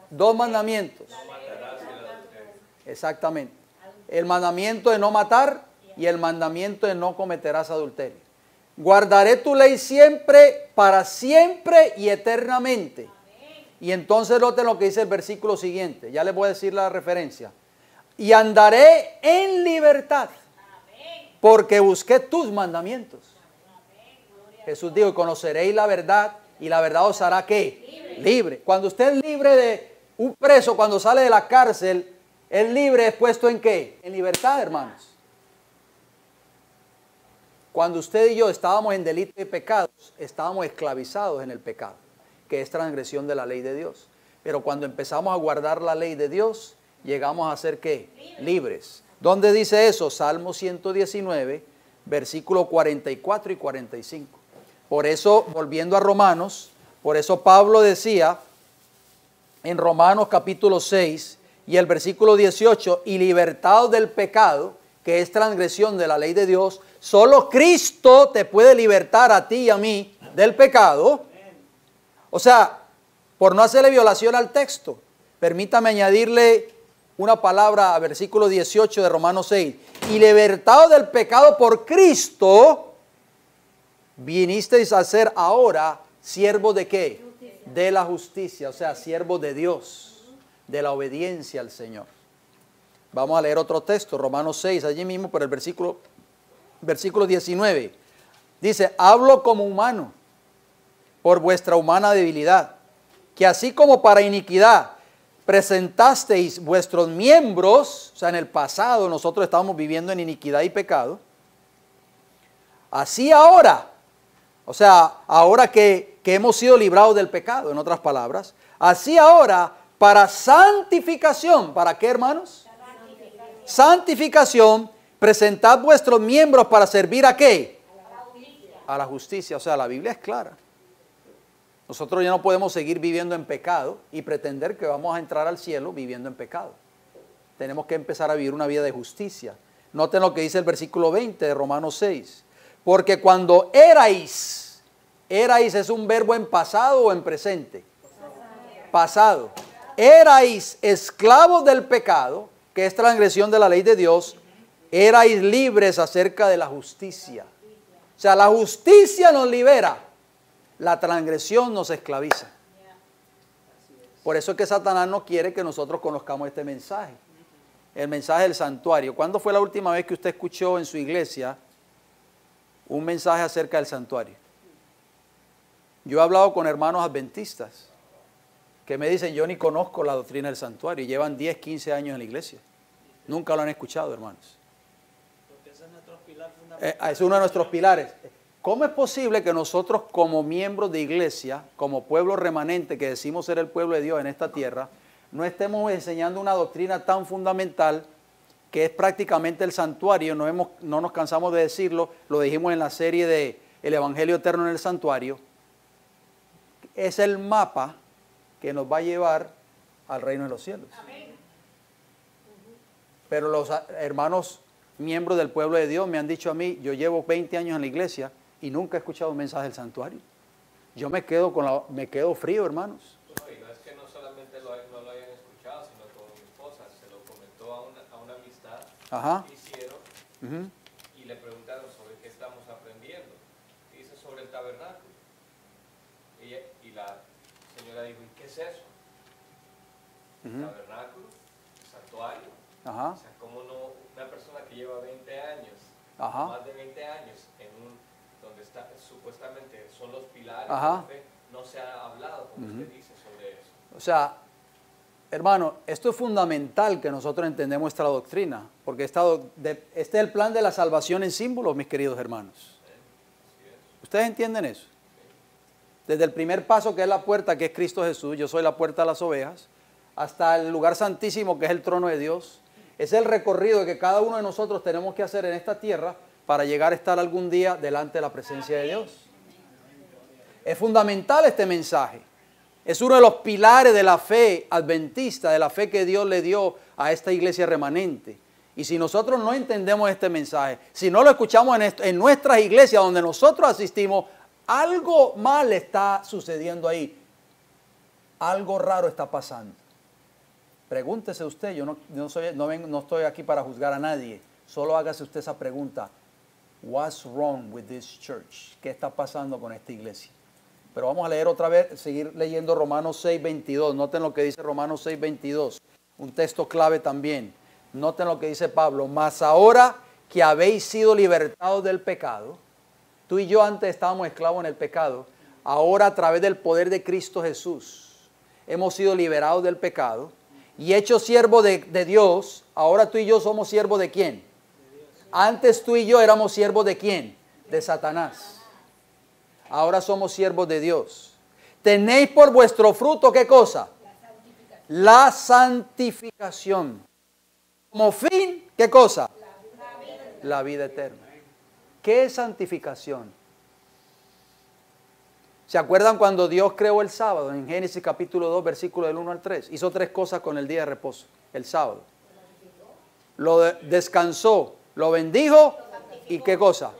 Dos mandamientos. Exactamente. El mandamiento de no matar y el mandamiento de no cometerás adulterio. Guardaré tu ley siempre, para siempre y eternamente. Y entonces noten lo que dice el versículo siguiente. Ya les voy a decir la referencia. Y andaré en libertad, porque busqué tus mandamientos. Jesús dijo, conoceréis la verdad y la verdad os hará ¿qué? Libre. Cuando usted es libre de un preso, cuando sale de la cárcel, el libre es puesto ¿en qué? En libertad, hermanos. Cuando usted y yo estábamos en delitos y pecados, estábamos esclavizados en el pecado, que es transgresión de la ley de Dios. Pero cuando empezamos a guardar la ley de Dios, llegamos a ser ¿qué? Libres. ¿Dónde dice eso? Salmo 119, versículos 44 y 45. Por eso, volviendo a Romanos, por eso Pablo decía en Romanos capítulo 6 y el versículo 18, y libertados del pecado, que es transgresión de la ley de Dios, solo Cristo te puede libertar a ti y a mí del pecado. O sea, por no hacerle violación al texto, permítame añadirle una palabra a versículo 18 de Romanos 6. Y libertados del pecado por Cristo, vinisteis a ser ahora siervos de ¿qué? De la justicia, o sea, siervos de Dios, de la obediencia al Señor. Vamos a leer otro texto, Romanos 6, allí mismo por el versículo 19. Dice, hablo como humano, por vuestra humana debilidad, que así como para iniquidad presentasteis vuestros miembros, o sea, en el pasado nosotros estábamos viviendo en iniquidad y pecado, así ahora, o sea, ahora que hemos sido librados del pecado, en otras palabras, así ahora para santificación, ¿para qué, hermanos? Santificación, presentad vuestros miembros para servir ¿a qué? A la justicia, o sea, la Biblia es clara. Nosotros ya no podemos seguir viviendo en pecado y pretender que vamos a entrar al cielo viviendo en pecado. Tenemos que empezar a vivir una vida de justicia. Noten lo que dice el versículo 20 de Romanos 6. Porque cuando erais es un verbo en pasado o en presente. Pasado. erais esclavos del pecado, que es transgresión de la ley de Dios, erais libres acerca de la justicia. O sea, la justicia nos libera, la transgresión nos esclaviza. Por eso es que Satanás no quiere que nosotros conozcamos este mensaje, el mensaje del santuario. ¿Cuándo fue la última vez que usted escuchó en su iglesia un mensaje acerca del santuario? Yo he hablado con hermanos adventistas que me dicen, yo ni conozco la doctrina del santuario, y llevan 10, 15 años en la iglesia. Nunca lo han escuchado, hermanos. Porque ese es nuestro pilar fundamental. Es uno de nuestros pilares. ¿Cómo es posible que nosotros como miembros de iglesia, como pueblo remanente que decimos ser el pueblo de Dios en esta tierra, no estemos enseñando una doctrina tan fundamental que es prácticamente el santuario? No nos cansamos de decirlo, lo dijimos en la serie de El Evangelio Eterno en el Santuario. Es el mapa que nos va a llevar al reino de los cielos. Pero los hermanos miembros del pueblo de Dios me han dicho a mí, yo llevo 20 años en la iglesia y nunca he escuchado un mensaje del santuario. Yo me quedo frío, hermanos. No, y no es que no solamente no lo hayan escuchado, sino como mi esposa se lo comentó a una amistad que hicieron y le preguntaron sobre qué estamos aprendiendo. Y dice sobre el tabernáculo. Y la señora dijo, ¿y qué es eso? Tabernáculo, santuario. O sea, ¿cómo no una persona que lleva 20 años, más de 20 años, donde está supuestamente son los pilares de la fe, no se ha hablado, como usted dice, sobre eso? O sea, hermano, esto es fundamental que nosotros entendamos nuestra doctrina, porque este es el plan de la salvación en símbolos, mis queridos hermanos. ¿Ustedes entienden eso? Desde el primer paso, que es la puerta, que es Cristo Jesús, yo soy la puerta de las ovejas, hasta el lugar santísimo, que es el trono de Dios. Es el recorrido que cada uno de nosotros tenemos que hacer en esta tierra para llegar a estar algún día delante de la presencia de Dios. Es fundamental este mensaje. Es uno de los pilares de la fe adventista, de la fe que Dios le dio a esta iglesia remanente. Y si nosotros no entendemos este mensaje, si no lo escuchamos en nuestras iglesias donde nosotros asistimos, algo mal está sucediendo ahí. Algo raro está pasando. Pregúntese usted, yo no estoy aquí para juzgar a nadie. Solo hágase usted esa pregunta. What's wrong with this church? ¿Qué está pasando con esta iglesia? Pero vamos a leer otra vez, seguir leyendo Romanos 6:22. Noten lo que dice Romanos 6:22. Un texto clave también. Noten lo que dice Pablo. Mas ahora que habéis sido libertados del pecado, tú y yo antes estábamos esclavos en el pecado, ahora a través del poder de Cristo Jesús hemos sido liberados del pecado y hechos siervos de Dios. Ahora tú y yo somos siervos ¿de quién? Antes tú y yo éramos siervos ¿de quién? De Satanás. Ahora somos siervos de Dios. Tenéis por vuestro fruto, ¿qué cosa? La santificación. Como fin, ¿qué cosa? La vida eterna. ¿Qué es santificación? ¿Se acuerdan cuando Dios creó el sábado? En Génesis capítulo 2, versículo del 1 al 3. Hizo 3 cosas con el día de reposo, el sábado. Lo descansó, lo bendijo y ¿qué cosa?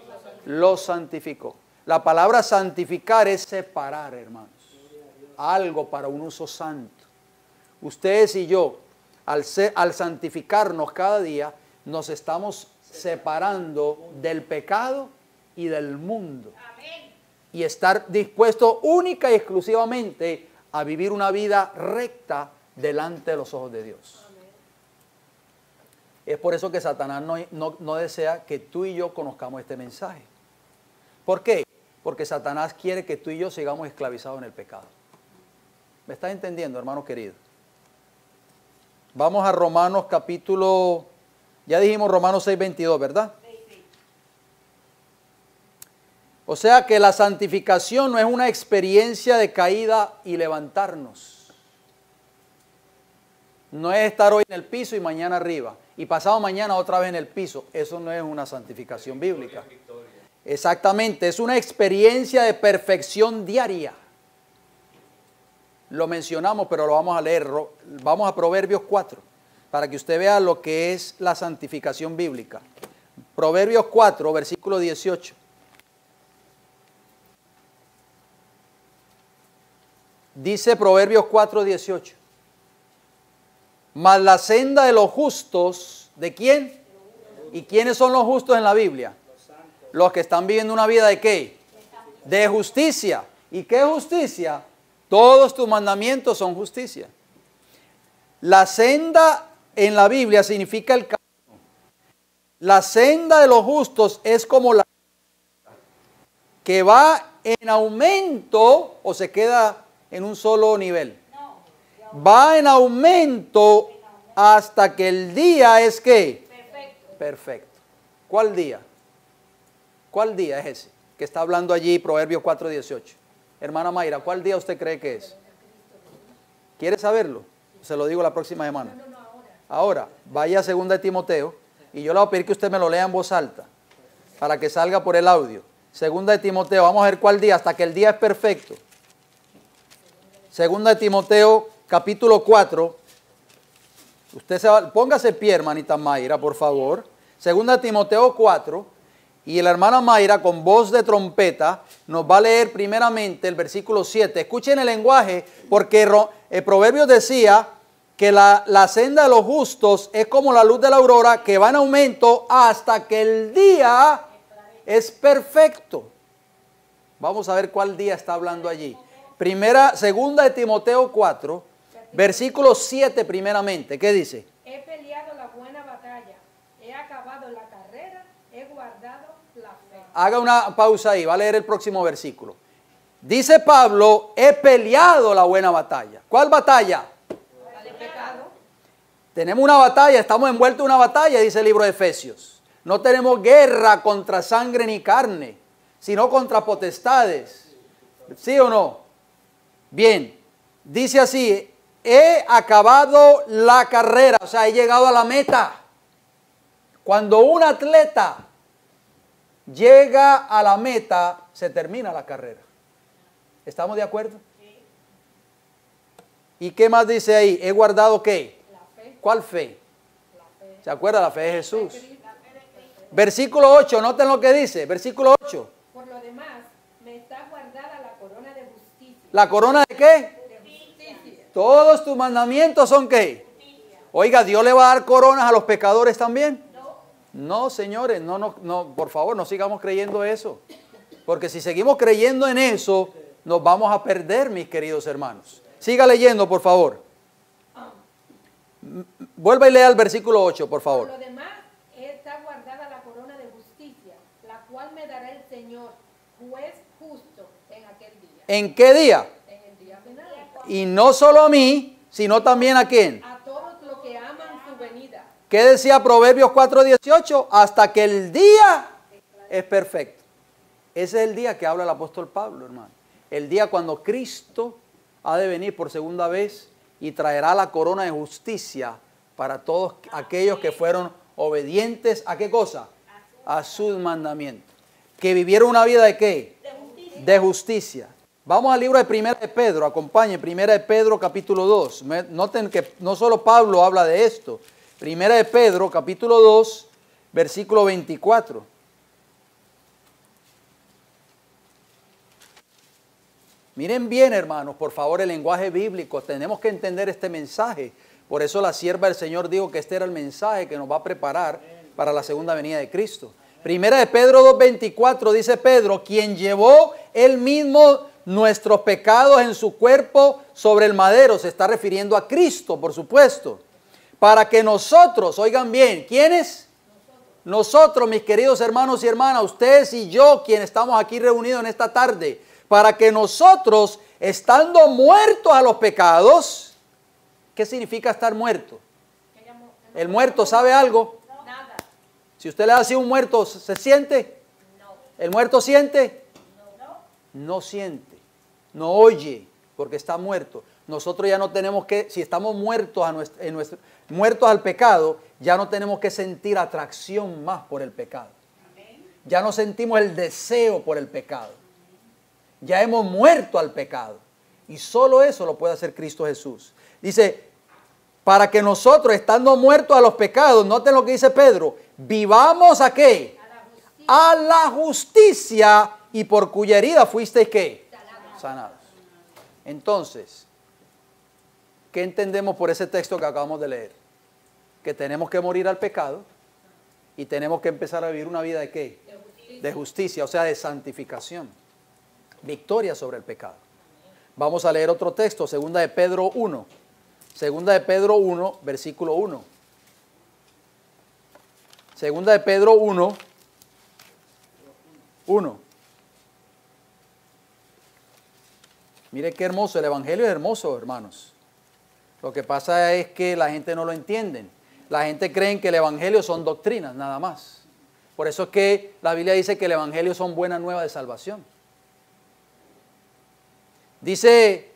Lo santificó. La palabra santificar es separar, hermanos. Algo para un uso santo. Ustedes y yo, al santificarnos cada día, nos estamos separando del pecado y del mundo. Y estar dispuesto única y exclusivamente a vivir una vida recta delante de los ojos de Dios. Es por eso que Satanás no desea que tú y yo conozcamos este mensaje. ¿Por qué? Porque Satanás quiere que tú y yo sigamos esclavizados en el pecado. ¿Me estás entendiendo, hermano querido? Vamos a Romanos capítulo, ya dijimos Romanos 6:22, ¿verdad? O sea que la santificación no es una experiencia de caída y levantarnos. No es estar hoy en el piso y mañana arriba. Y pasado mañana otra vez en el piso. Eso no es una santificación bíblica. Exactamente, es una experiencia de perfección diaria. Lo mencionamos, pero lo vamos a leer. Vamos a Proverbios 4, para que usted vea lo que es la santificación bíblica. Proverbios 4, versículo 18. Dice Proverbios 4, 18. Mas la senda de los justos, ¿de quién? ¿Y quiénes son los justos en la Biblia? Los que están viviendo una vida ¿de qué? De justicia. ¿Y qué es justicia? Todos tus mandamientos son justicia. La senda en la Biblia significa el camino. La senda de los justos es como la que va en aumento o se queda en un solo nivel. Va en aumento hasta que el día es ¿qué? Perfecto. ¿Cuál día? ¿Cuál día es ese? Que está hablando allí Proverbios 4:18. Hermana Mayra, ¿cuál día usted cree que es? ¿Quiere saberlo? Se lo digo la próxima semana. Ahora, vaya a 2 de Timoteo y yo le voy a pedir que usted me lo lea en voz alta para que salga por el audio. 2 de Timoteo, vamos a ver cuál día, hasta que el día es perfecto. 2 de Timoteo, capítulo 4. Usted póngase pie, hermanita Mayra, por favor. 2 de Timoteo 4. Y la hermana Mayra, con voz de trompeta, nos va a leer primeramente el versículo 7. Escuchen el lenguaje, porque el Proverbio decía que la senda de los justos es como la luz de la aurora, que va en aumento hasta que el día es perfecto. Vamos a ver cuál día está hablando allí. Segunda de Timoteo 4, versículo 7 primeramente. ¿Qué dice? He peleado la buena batalla, he acabado la carrera, he guardado la fe. Haga una pausa ahí, va a leer el próximo versículo. Dice Pablo, he peleado la buena batalla. ¿Cuál batalla? El pecado. Tenemos una batalla, estamos envueltos en una batalla, dice el libro de Efesios. No tenemos guerra contra sangre ni carne, sino contra potestades. ¿Sí o no? Bien, dice así, he acabado la carrera, o sea, he llegado a la meta. Cuando un atleta llega a la meta, se termina la carrera. ¿Estamos de acuerdo? Sí. ¿Y qué más dice ahí? ¿He guardado qué? La fe. ¿Cuál fe? La fe. ¿Se acuerda? La fe de Jesús. Versículo 8, noten lo que dice. Versículo 8. Por lo demás, me está guardada la corona de justicia. ¿La corona de qué? De justicia. Todos tus mandamientos son qué. Justicia. Oiga, ¿Dios le va a dar coronas a los pecadores también? No, señores, no, por favor, no sigamos creyendo eso. Porque si seguimos creyendo en eso, nos vamos a perder, mis queridos hermanos. Siga leyendo, por favor. Vuelva y lea el versículo 8, por favor. Por lo demás, está guardada la corona de justicia, la cual me dará el Señor, juez justo, en aquel día. ¿En qué día? En el día final. Y no solo a mí, sino también ¿a quién? A todos los que aman su venida. ¿Qué decía Proverbios 4:18? Hasta que el día es perfecto. Ese es el día que habla el apóstol Pablo, hermano. El día cuando Cristo ha de venir por segunda vez y traerá la corona de justicia para todos aquellos que fueron obedientes ¿a qué cosa? A sus mandamientos. Que vivieron una vida ¿de qué? De justicia. Vamos al libro de Primera de Pedro, acompañen, Primera de Pedro capítulo 2. Noten que no solo Pablo habla de esto. Primera de Pedro capítulo 2, versículo 24. Miren bien, hermanos, por favor, el lenguaje bíblico. Tenemos que entender este mensaje. Por eso la sierva del Señor dijo que este era el mensaje que nos va a preparar para la segunda venida de Cristo. Primera de Pedro 2:24 dice Pedro, quien llevó él mismo nuestros pecados en su cuerpo sobre el madero. Se está refiriendo a Cristo, por supuesto. Para que nosotros, oigan bien, ¿quiénes? Nosotros, mis queridos hermanos y hermanas, ustedes y yo, quienes estamos aquí reunidos en esta tarde, para que nosotros, estando muertos a los pecados, ¿qué significa estar muerto? ¿El muerto sabe algo? Nada. Si usted le hace un muerto, ¿se siente? No. ¿El muerto siente? No. No siente, no oye, porque está muerto. Nosotros ya no tenemos que, si estamos muertos, muertos al pecado, ya no tenemos que sentir atracción más por el pecado. Ya no sentimos el deseo por el pecado. Ya hemos muerto al pecado. Y solo eso lo puede hacer Cristo Jesús. Dice, para que nosotros, estando muertos a los pecados, noten lo que dice Pedro, vivamos ¿a qué? A la justicia, y por cuya herida fuisteis ¿qué? Sanados. Entonces, ¿qué entendemos por ese texto que acabamos de leer? Que tenemos que morir al pecado y tenemos que empezar a vivir una vida ¿de qué? De justicia, o sea, de santificación. Victoria sobre el pecado. Vamos a leer otro texto, segunda de Pedro 1. Segunda de Pedro 1, versículo 1. Segunda de Pedro 1, 1. Mire qué hermoso, el Evangelio es hermoso, hermanos. Lo que pasa es que la gente no lo entiende. La gente cree que el Evangelio son doctrinas, nada más. Por eso es que la Biblia dice que el Evangelio son buenas nuevas de salvación. Dice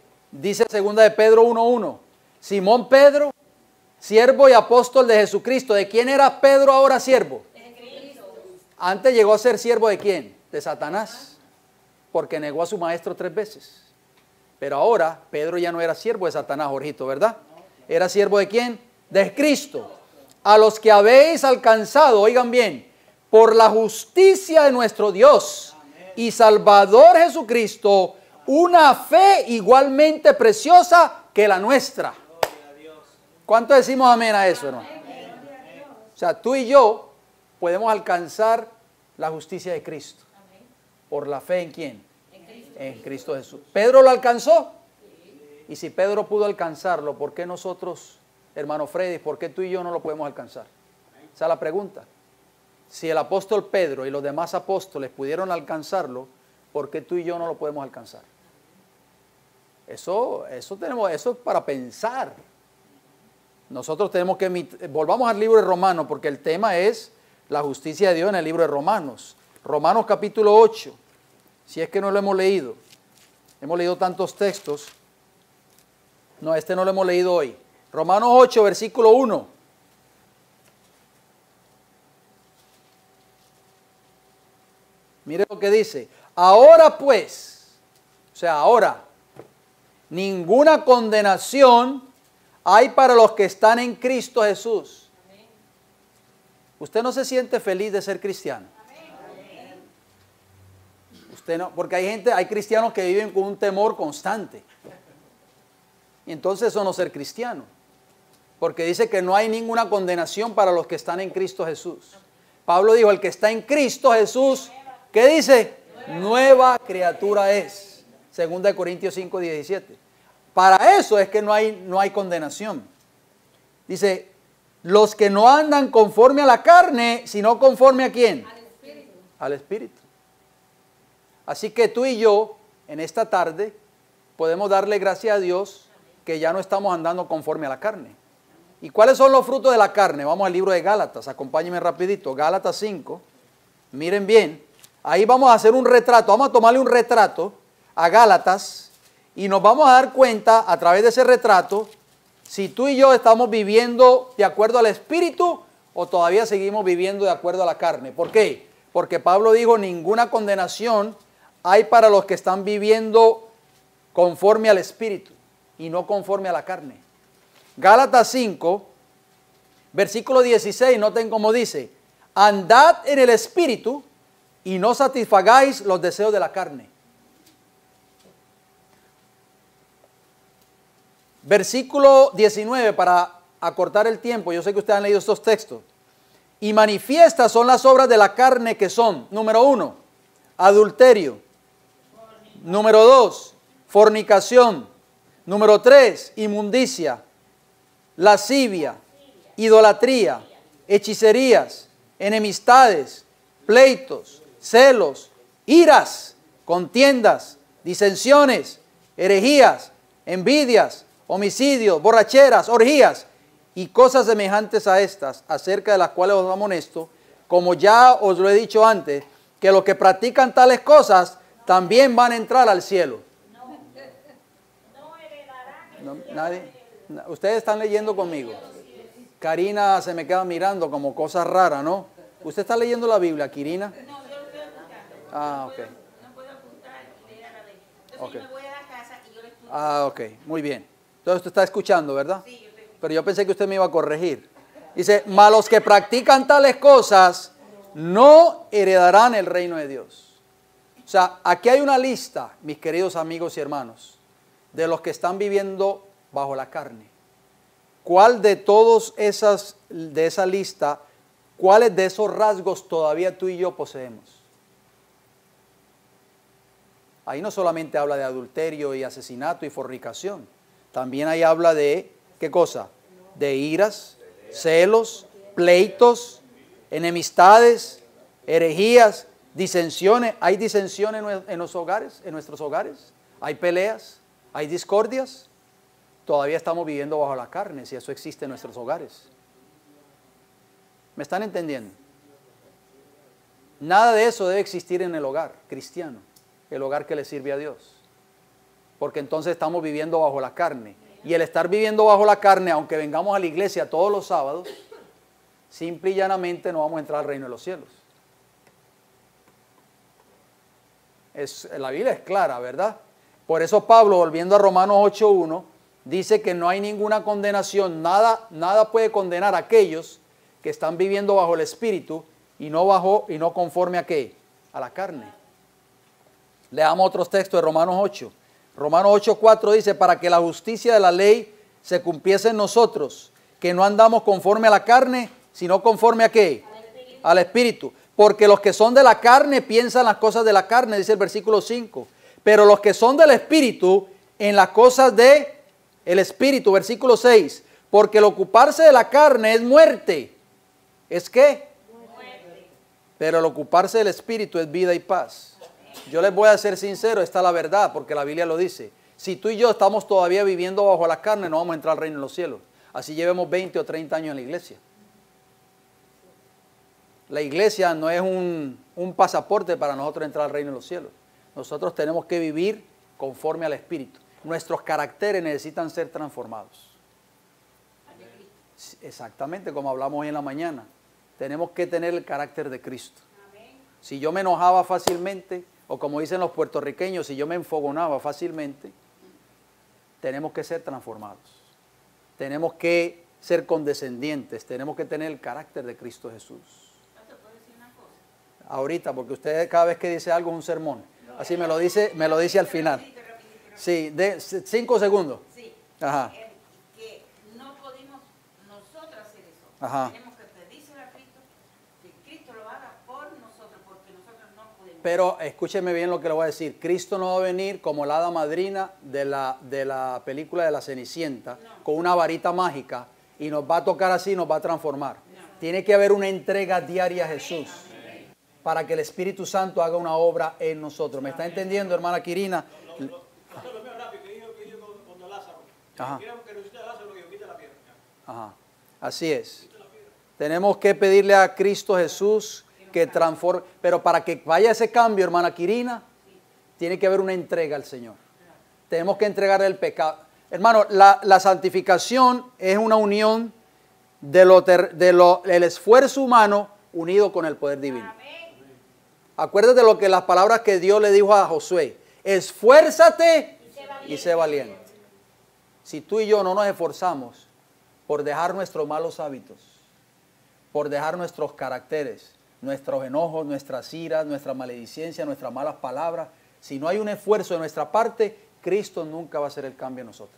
segunda de Pedro 1:1, Simón Pedro, siervo y apóstol de Jesucristo. ¿De quién era Pedro ahora siervo? De Cristo. Antes llegó a ser siervo ¿de quién? De Satanás, porque negó a su maestro 3 veces. Pero ahora Pedro ya no era siervo de Satanás, Jorgito, ¿verdad? ¿Era siervo de quién? De Cristo. A los que habéis alcanzado, oigan bien, por la justicia de nuestro Dios y Salvador Jesucristo, una fe igualmente preciosa que la nuestra. ¿Cuánto decimos amén a eso, hermano? O sea, tú y yo podemos alcanzar la justicia de Cristo. ¿Por la fe en quién? En Cristo Jesús. ¿Pedro lo alcanzó? Y si Pedro pudo alcanzarlo, ¿por qué nosotros, hermano Freddy, por qué tú y yo no lo podemos alcanzar? Esa es la pregunta. Si el apóstol Pedro y los demás apóstoles pudieron alcanzarlo, ¿por qué tú y yo no lo podemos alcanzar? Eso es para pensar. Nosotros tenemos que, volvamos al libro de Romanos, porque el tema es la justicia de Dios en el libro de Romanos. Romanos capítulo 8, si es que no lo hemos leído. Hemos leído tantos textos. No, este no lo hemos leído hoy. Romanos 8, versículo 1. Mire lo que dice. Ahora pues, o sea, ahora, ninguna condenación hay para los que están en Cristo Jesús. ¿Usted no se siente feliz de ser cristiano? Usted no, porque hay cristianos que viven con un temor constante. Y entonces eso no es ser cristiano. Porque dice que no hay ninguna condenación para los que están en Cristo Jesús. Pablo dijo, el que está en Cristo Jesús, ¿qué dice? Nueva criatura es. 2 Corintios 5, 17. Para eso es que no hay condenación. Dice, los que no andan conforme a la carne, sino conforme a ¿quién? Al Espíritu. Al Espíritu. Así que tú y yo, en esta tarde, podemos darle gracias a Dios que ya no estamos andando conforme a la carne. ¿Y cuáles son los frutos de la carne? Vamos al libro de Gálatas, acompáñenme rapidito. Gálatas 5, miren bien. Ahí vamos a hacer un retrato, vamos a tomarle un retrato a Gálatas y nos vamos a dar cuenta a través de ese retrato si tú y yo estamos viviendo de acuerdo al Espíritu o todavía seguimos viviendo de acuerdo a la carne. ¿Por qué? Porque Pablo dijo, ninguna condenación hay para los que están viviendo conforme al Espíritu y no conforme a la carne. Gálatas 5, versículo 16, noten cómo dice, andad en el Espíritu y no satisfagáis los deseos de la carne. Versículo 19, para acortar el tiempo, yo sé que ustedes han leído estos textos. Y manifiestas son las obras de la carne que son, número 1, adulterio. Número 2, fornicación. Número 3, inmundicia, lascivia, idolatría, hechicerías, enemistades, pleitos, celos, iras, contiendas, disensiones, herejías, envidias, homicidios, borracheras, orgías y cosas semejantes a estas, acerca de las cuales os amonesto, como ya os lo he dicho antes, que los que practican tales cosas también van a entrar al cielo. No, nadie. Ustedes están leyendo conmigo. Karina se me queda mirando como cosa rara, ¿no? ¿Usted está leyendo la Biblia, Karina? No, yo lo estoy escuchando. Ah, ok. No puedo apuntar y leer a la vez. Entonces Okay. yo me voy a la casa y yo lo estudio. Ah, ok. Muy bien. Entonces usted está escuchando, ¿verdad? Sí, yo estoy escuchando. Pero yo pensé que usted me iba a corregir. Dice, mas los que practican tales cosas no heredarán el reino de Dios. O sea, aquí hay una lista, mis queridos amigos y hermanos, de los que están viviendo bajo la carne. ¿Cuál de todos de esa lista, cuáles de esos rasgos todavía tú y yo poseemos? Ahí no solamente habla de adulterio y asesinato y fornicación, también ahí habla de, ¿qué cosa? De iras, celos, pleitos, enemistades, herejías, disensiones. ¿Hay disensiones en los hogares, en nuestros hogares? ¿Hay peleas? ¿Hay discordias? Todavía estamos viviendo bajo la carne, si eso existe en nuestros hogares. ¿Me están entendiendo? Nada de eso debe existir en el hogar cristiano, el hogar que le sirve a Dios. Porque entonces estamos viviendo bajo la carne. Y el estar viviendo bajo la carne, aunque vengamos a la iglesia todos los sábados, simple y llanamente no vamos a entrar al reino de los cielos. La Biblia es clara, ¿verdad? Por eso Pablo, volviendo a Romanos 8:1, dice que no hay ninguna condenación, nada puede condenar a aquellos que están viviendo bajo el Espíritu y no conforme a ¿qué? A la carne. Leamos otros textos de Romanos 8. Romanos 8:4 dice, para que la justicia de la ley se cumpliese en nosotros, que no andamos conforme a la carne, sino conforme a ¿qué? Al Espíritu. Porque los que son de la carne piensan las cosas de la carne, dice el versículo 5. Pero los que son del Espíritu, en las cosas del Espíritu, versículo 6. Porque el ocuparse de la carne es muerte. ¿Es qué? Muerte. Pero el ocuparse del Espíritu es vida y paz. Yo les voy a ser sincero, esta es la verdad, porque la Biblia lo dice. Si tú y yo estamos todavía viviendo bajo la carne, no vamos a entrar al reino de los cielos. Así llevemos 20 o 30 años en la iglesia. La iglesia no es un pasaporte para nosotros entrar al reino de los cielos. Nosotros tenemos que vivir conforme al Espíritu. Nuestros caracteres necesitan ser transformados. Exactamente, como hablamos hoy en la mañana. Tenemos que tener el carácter de Cristo. Si yo me enojaba fácilmente, o como dicen los puertorriqueños, si yo me enfogonaba fácilmente, tenemos que ser transformados. Tenemos que ser condescendientes, tenemos que tener el carácter de Cristo Jesús. Ahorita, porque usted cada vez que dice algo es un sermón. Así me lo dice al final. Sí, de 5 segundos. Sí. Ajá. Que no podemos nosotros hacer eso. Ajá. Tenemos que pedírselo a Cristo, que Cristo lo haga por nosotros, porque nosotros no podemos. Pero escúcheme bien lo que le voy a decir. Cristo no va a venir como la hada madrina de la película de la Cenicienta, con una varita mágica, y nos va a tocar así, nos va a transformar. Tiene que haber una entrega diaria a Jesús, para que el Espíritu Santo haga una obra en nosotros. ¿Me está entendiendo, hermana Quirina? Lo mío rápido, que dijo con Lázaro. Ajá. Que resucite a Lázaro y quite la piedra. Ajá. Así es. Tenemos que pedirle a Cristo Jesús que transforme. Pero para que vaya ese cambio, hermana Quirina, tiene que haber una entrega al Señor. Tenemos que entregarle el pecado. Hermano, la santificación es una unión del esfuerzo humano unido con el poder divino. Acuérdate de lo que las palabras que Dios le dijo a Josué. Esfuérzate y sé valiente. Si tú y yo no nos esforzamos por dejar nuestros malos hábitos, por dejar nuestros caracteres, nuestros enojos, nuestras iras, nuestra maledicencia, nuestras malas palabras, si no hay un esfuerzo de nuestra parte, Cristo nunca va a hacer el cambio en nosotros.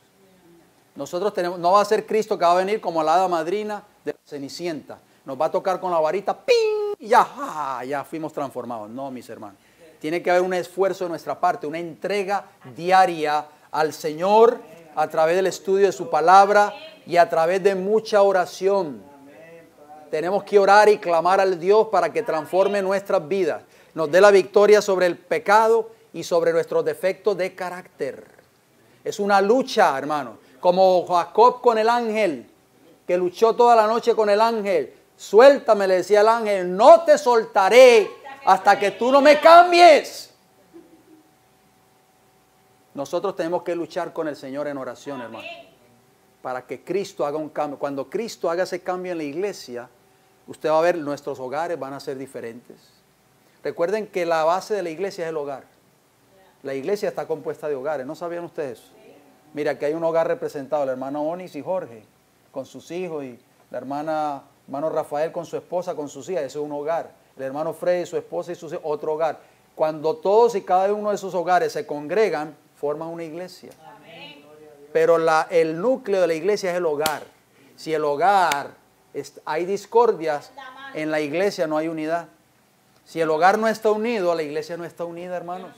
No va a ser Cristo que va a venir como la hada madrina de la Cenicienta. Nos va a tocar con la varita, ¡ping! Y ya fuimos transformados. No, mis hermanos. Tiene que haber un esfuerzo de nuestra parte, una entrega diaria al Señor a través del estudio de su palabra y a través de mucha oración. Tenemos que orar y clamar al Dios para que transforme nuestras vidas, nos dé la victoria sobre el pecado y sobre nuestros defectos de carácter. Es una lucha, hermano, como Jacob con el ángel, que luchó toda la noche con el ángel. Suéltame, le decía el ángel, no te soltaré hasta que tú no me cambies. Nosotros tenemos que luchar con el Señor en oración, hermano, para que Cristo haga un cambio. Cuando Cristo haga ese cambio en la iglesia, usted va a ver, nuestros hogares van a ser diferentes. Recuerden que la base de la iglesia es el hogar. La iglesia está compuesta de hogares, ¿no sabían ustedes eso? Mira, que hay un hogar representado, la hermana Onis y Jorge, con sus hijos, y la hermano Rafael con su esposa, con sus hijas, eso es un hogar. El hermano Freddy, su esposa y sus hijos, otro hogar. Cuando todos y cada uno de esos hogares se congregan, forman una iglesia. Amén. Pero el núcleo de la iglesia es el hogar. Si el hogar hay discordias, en la iglesia no hay unidad. Si el hogar no está unido, la iglesia no está unida, hermanos.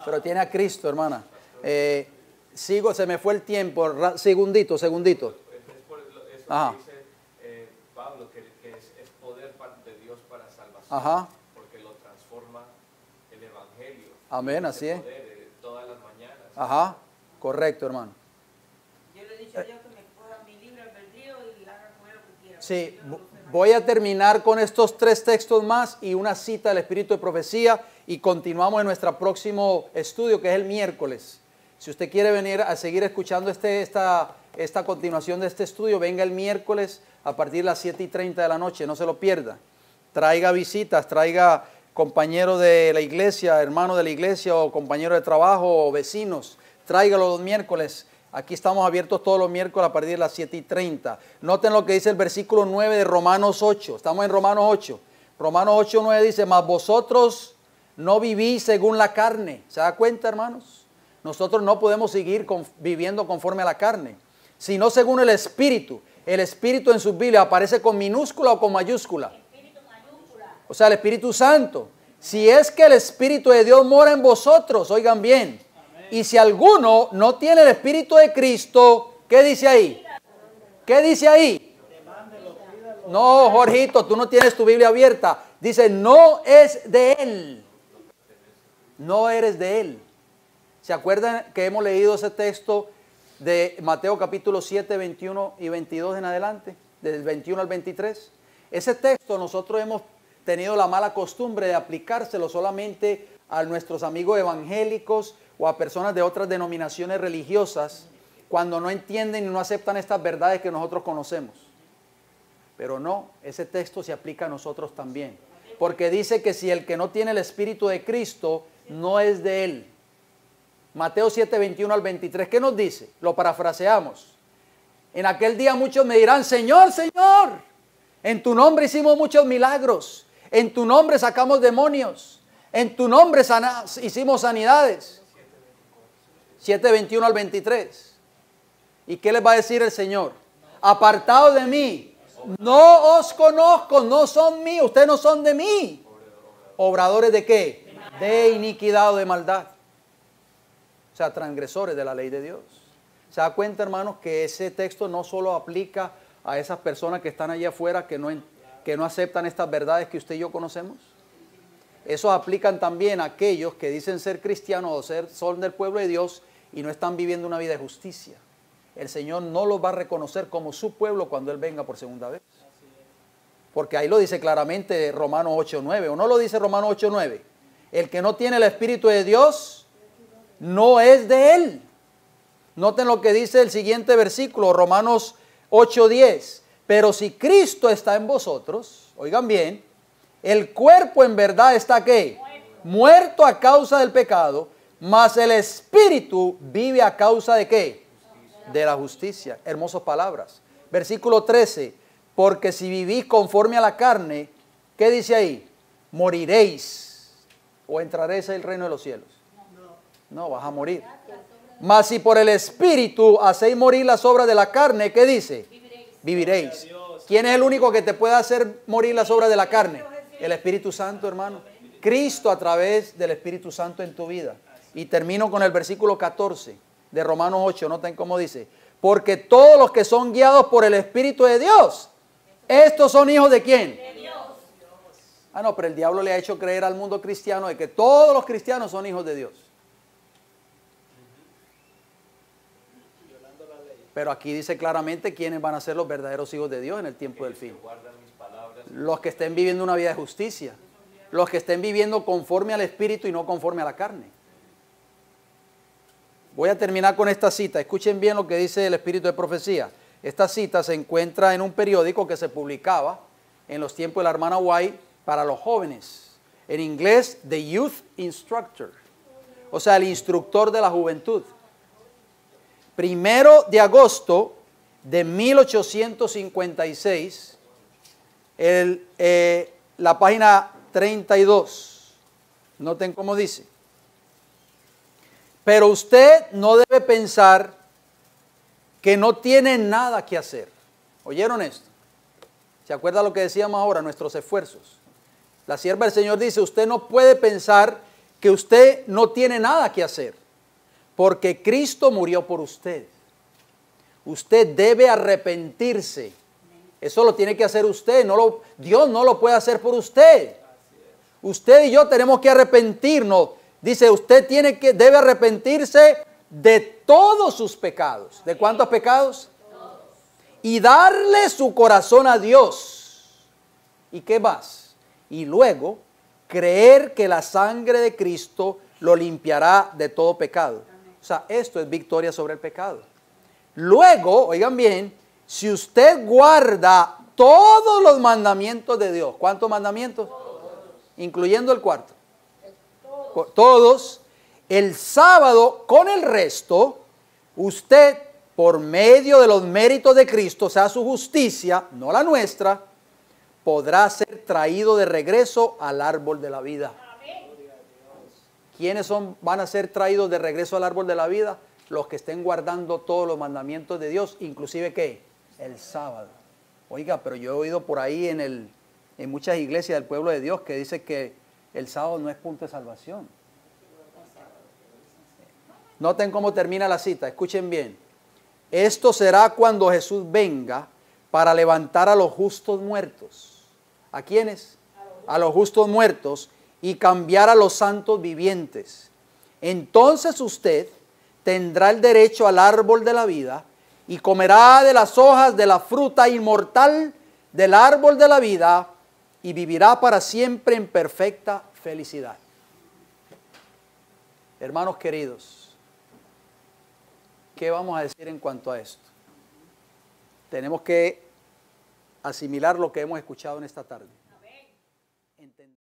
Pero tiene a Cristo, hermana. Se me fue el tiempo. Segundito. Es por eso Ajá. que dice Pablo, que es poder de Dios para salvación. Ajá. Porque lo transforma el Evangelio. Amén, así es. Poder, todas las mañanas. Ajá, correcto, hermano. Yo le he dicho a Dios que me coja mi libre albedrío y haga con él lo que quiera. Sí, voy a terminar con estos 3 textos más y una cita del Espíritu de Profecía y continuamos en nuestro próximo estudio, que es el miércoles. Si usted quiere venir a seguir escuchando esta continuación de este estudio, venga el miércoles a partir de las 7:30 de la noche, no se lo pierda. Traiga visitas, traiga compañeros de la iglesia, hermanos de la iglesia o compañeros de trabajo o vecinos. Tráigalo los miércoles. Aquí estamos abiertos todos los miércoles a partir de las 7:30. Noten lo que dice el versículo 9 de Romanos 8. Estamos en Romanos 8. Romanos 8:9 dice, mas vosotros no vivís según la carne. ¿Se da cuenta, hermanos? Nosotros no podemos seguir viviendo conforme a la carne, sino según el Espíritu. El Espíritu en sus Biblias aparece con minúscula o con mayúscula. O sea, el Espíritu Santo. Si es que el Espíritu de Dios mora en vosotros, oigan bien. Y si alguno no tiene el Espíritu de Cristo, ¿qué dice ahí? ¿Qué dice ahí? No, Jorgito, tú no tienes tu Biblia abierta. Dice, no es de Él. No eres de Él. ¿Se acuerdan que hemos leído ese texto de Mateo capítulo 7, 21 y 22 en adelante? Del 21 al 23. Ese texto nosotros hemos tenido la mala costumbre de aplicárselo solamente a nuestros amigos evangélicos o a personas de otras denominaciones religiosas cuando no entienden y no aceptan estas verdades que nosotros conocemos. Pero no, ese texto se aplica a nosotros también. Porque dice que si el que no tiene el Espíritu de Cristo no es de Él. Mateo 7, 21 al 23, ¿qué nos dice? Lo parafraseamos. En aquel día muchos me dirán, Señor, Señor, en tu nombre hicimos muchos milagros, en tu nombre sacamos demonios, en tu nombre hicimos sanidades. 7, 21 al 23. ¿Y qué les va a decir el Señor? Apartados de mí, no os conozco, no son míos, ustedes no son de mí. ¿Obradores de qué? De iniquidad o de maldad. O sea, transgresores de la ley de Dios. ¿Se da cuenta, hermanos, que ese texto no solo aplica a esas personas que están allá afuera que no aceptan estas verdades que usted y yo conocemos? Eso aplican también a aquellos que dicen ser cristianos o son del pueblo de Dios y no están viviendo una vida de justicia. El Señor no los va a reconocer como su pueblo cuando Él venga por segunda vez. Porque ahí lo dice claramente Romanos 8:9. ¿O no lo dice Romanos 8:9? El que no tiene el Espíritu de Dios no es de Él. Noten lo que dice el siguiente versículo, Romanos 8:10. Pero si Cristo está en vosotros, oigan bien, el cuerpo en verdad está ¿qué? Muerto a causa del pecado, mas el Espíritu vive a causa de ¿qué? De la justicia. Hermosas palabras. Versículo 13. Porque si vivís conforme a la carne, ¿qué dice ahí? Moriréis o entraréis al reino de los cielos. No, vas a morir. Mas si por el Espíritu hacéis morir las obras de la carne, ¿qué dice? Viviréis. ¿Quién es el único que te puede hacer morir las obras de la carne? El Espíritu Santo, hermano. Cristo a través del Espíritu Santo en tu vida. Y termino con el versículo 14 de Romanos 8. Noten cómo dice. Porque todos los que son guiados por el Espíritu de Dios, estos son hijos de ¿quién? De Dios. Ah, no, pero el diablo le ha hecho creer al mundo cristiano de que todos los cristianos son hijos de Dios. Pero aquí dice claramente quiénes van a ser los verdaderos hijos de Dios en el tiempo del fin. Los que estén viviendo una vida de justicia. Los que estén viviendo conforme al Espíritu y no conforme a la carne. Voy a terminar con esta cita. Escuchen bien lo que dice el Espíritu de Profecía. Esta cita se encuentra en un periódico que se publicaba en los tiempos de la hermana White para los jóvenes. En inglés, The Youth Instructor. O sea, el instructor de la juventud. 1 de agosto de 1856, la página 32, noten cómo dice. Pero usted no debe pensar que no tiene nada que hacer. ¿Oyeron esto? ¿Se acuerda lo que decíamos ahora? Nuestros esfuerzos. La sierva del Señor dice, usted no puede pensar que usted no tiene nada que hacer, porque Cristo murió por usted. Usted debe arrepentirse. Eso lo tiene que hacer usted. Dios no lo puede hacer por usted. Usted y yo tenemos que arrepentirnos. Dice, usted debe arrepentirse de todos sus pecados. ¿De cuántos pecados? Todos. Y darle su corazón a Dios. ¿Y qué más? Y luego creer que la sangre de Cristo lo limpiará de todo pecado. O sea, esto es victoria sobre el pecado. Luego, oigan bien, si usted guarda todos los mandamientos de Dios, ¿cuántos mandamientos? Todos. Incluyendo el cuarto. Todos. El sábado con el resto, usted por medio de los méritos de Cristo, o sea, su justicia, no la nuestra, podrá ser traído de regreso al árbol de la vida. ¿Quiénes van a ser traídos de regreso al árbol de la vida? Los que estén guardando todos los mandamientos de Dios, inclusive ¿qué? El sábado. Oiga, pero yo he oído por ahí en muchas iglesias del pueblo de Dios que dice que el sábado no es punto de salvación. Noten cómo termina la cita, escuchen bien. Esto será cuando Jesús venga para levantar a los justos muertos. ¿A quiénes? A los justos muertos y cambiar a los santos vivientes. Entonces usted tendrá el derecho al árbol de la vida y comerá de las hojas de la fruta inmortal del árbol de la vida y vivirá para siempre en perfecta felicidad. Hermanos queridos, ¿qué vamos a decir en cuanto a esto? Tenemos que asimilar lo que hemos escuchado en esta tarde.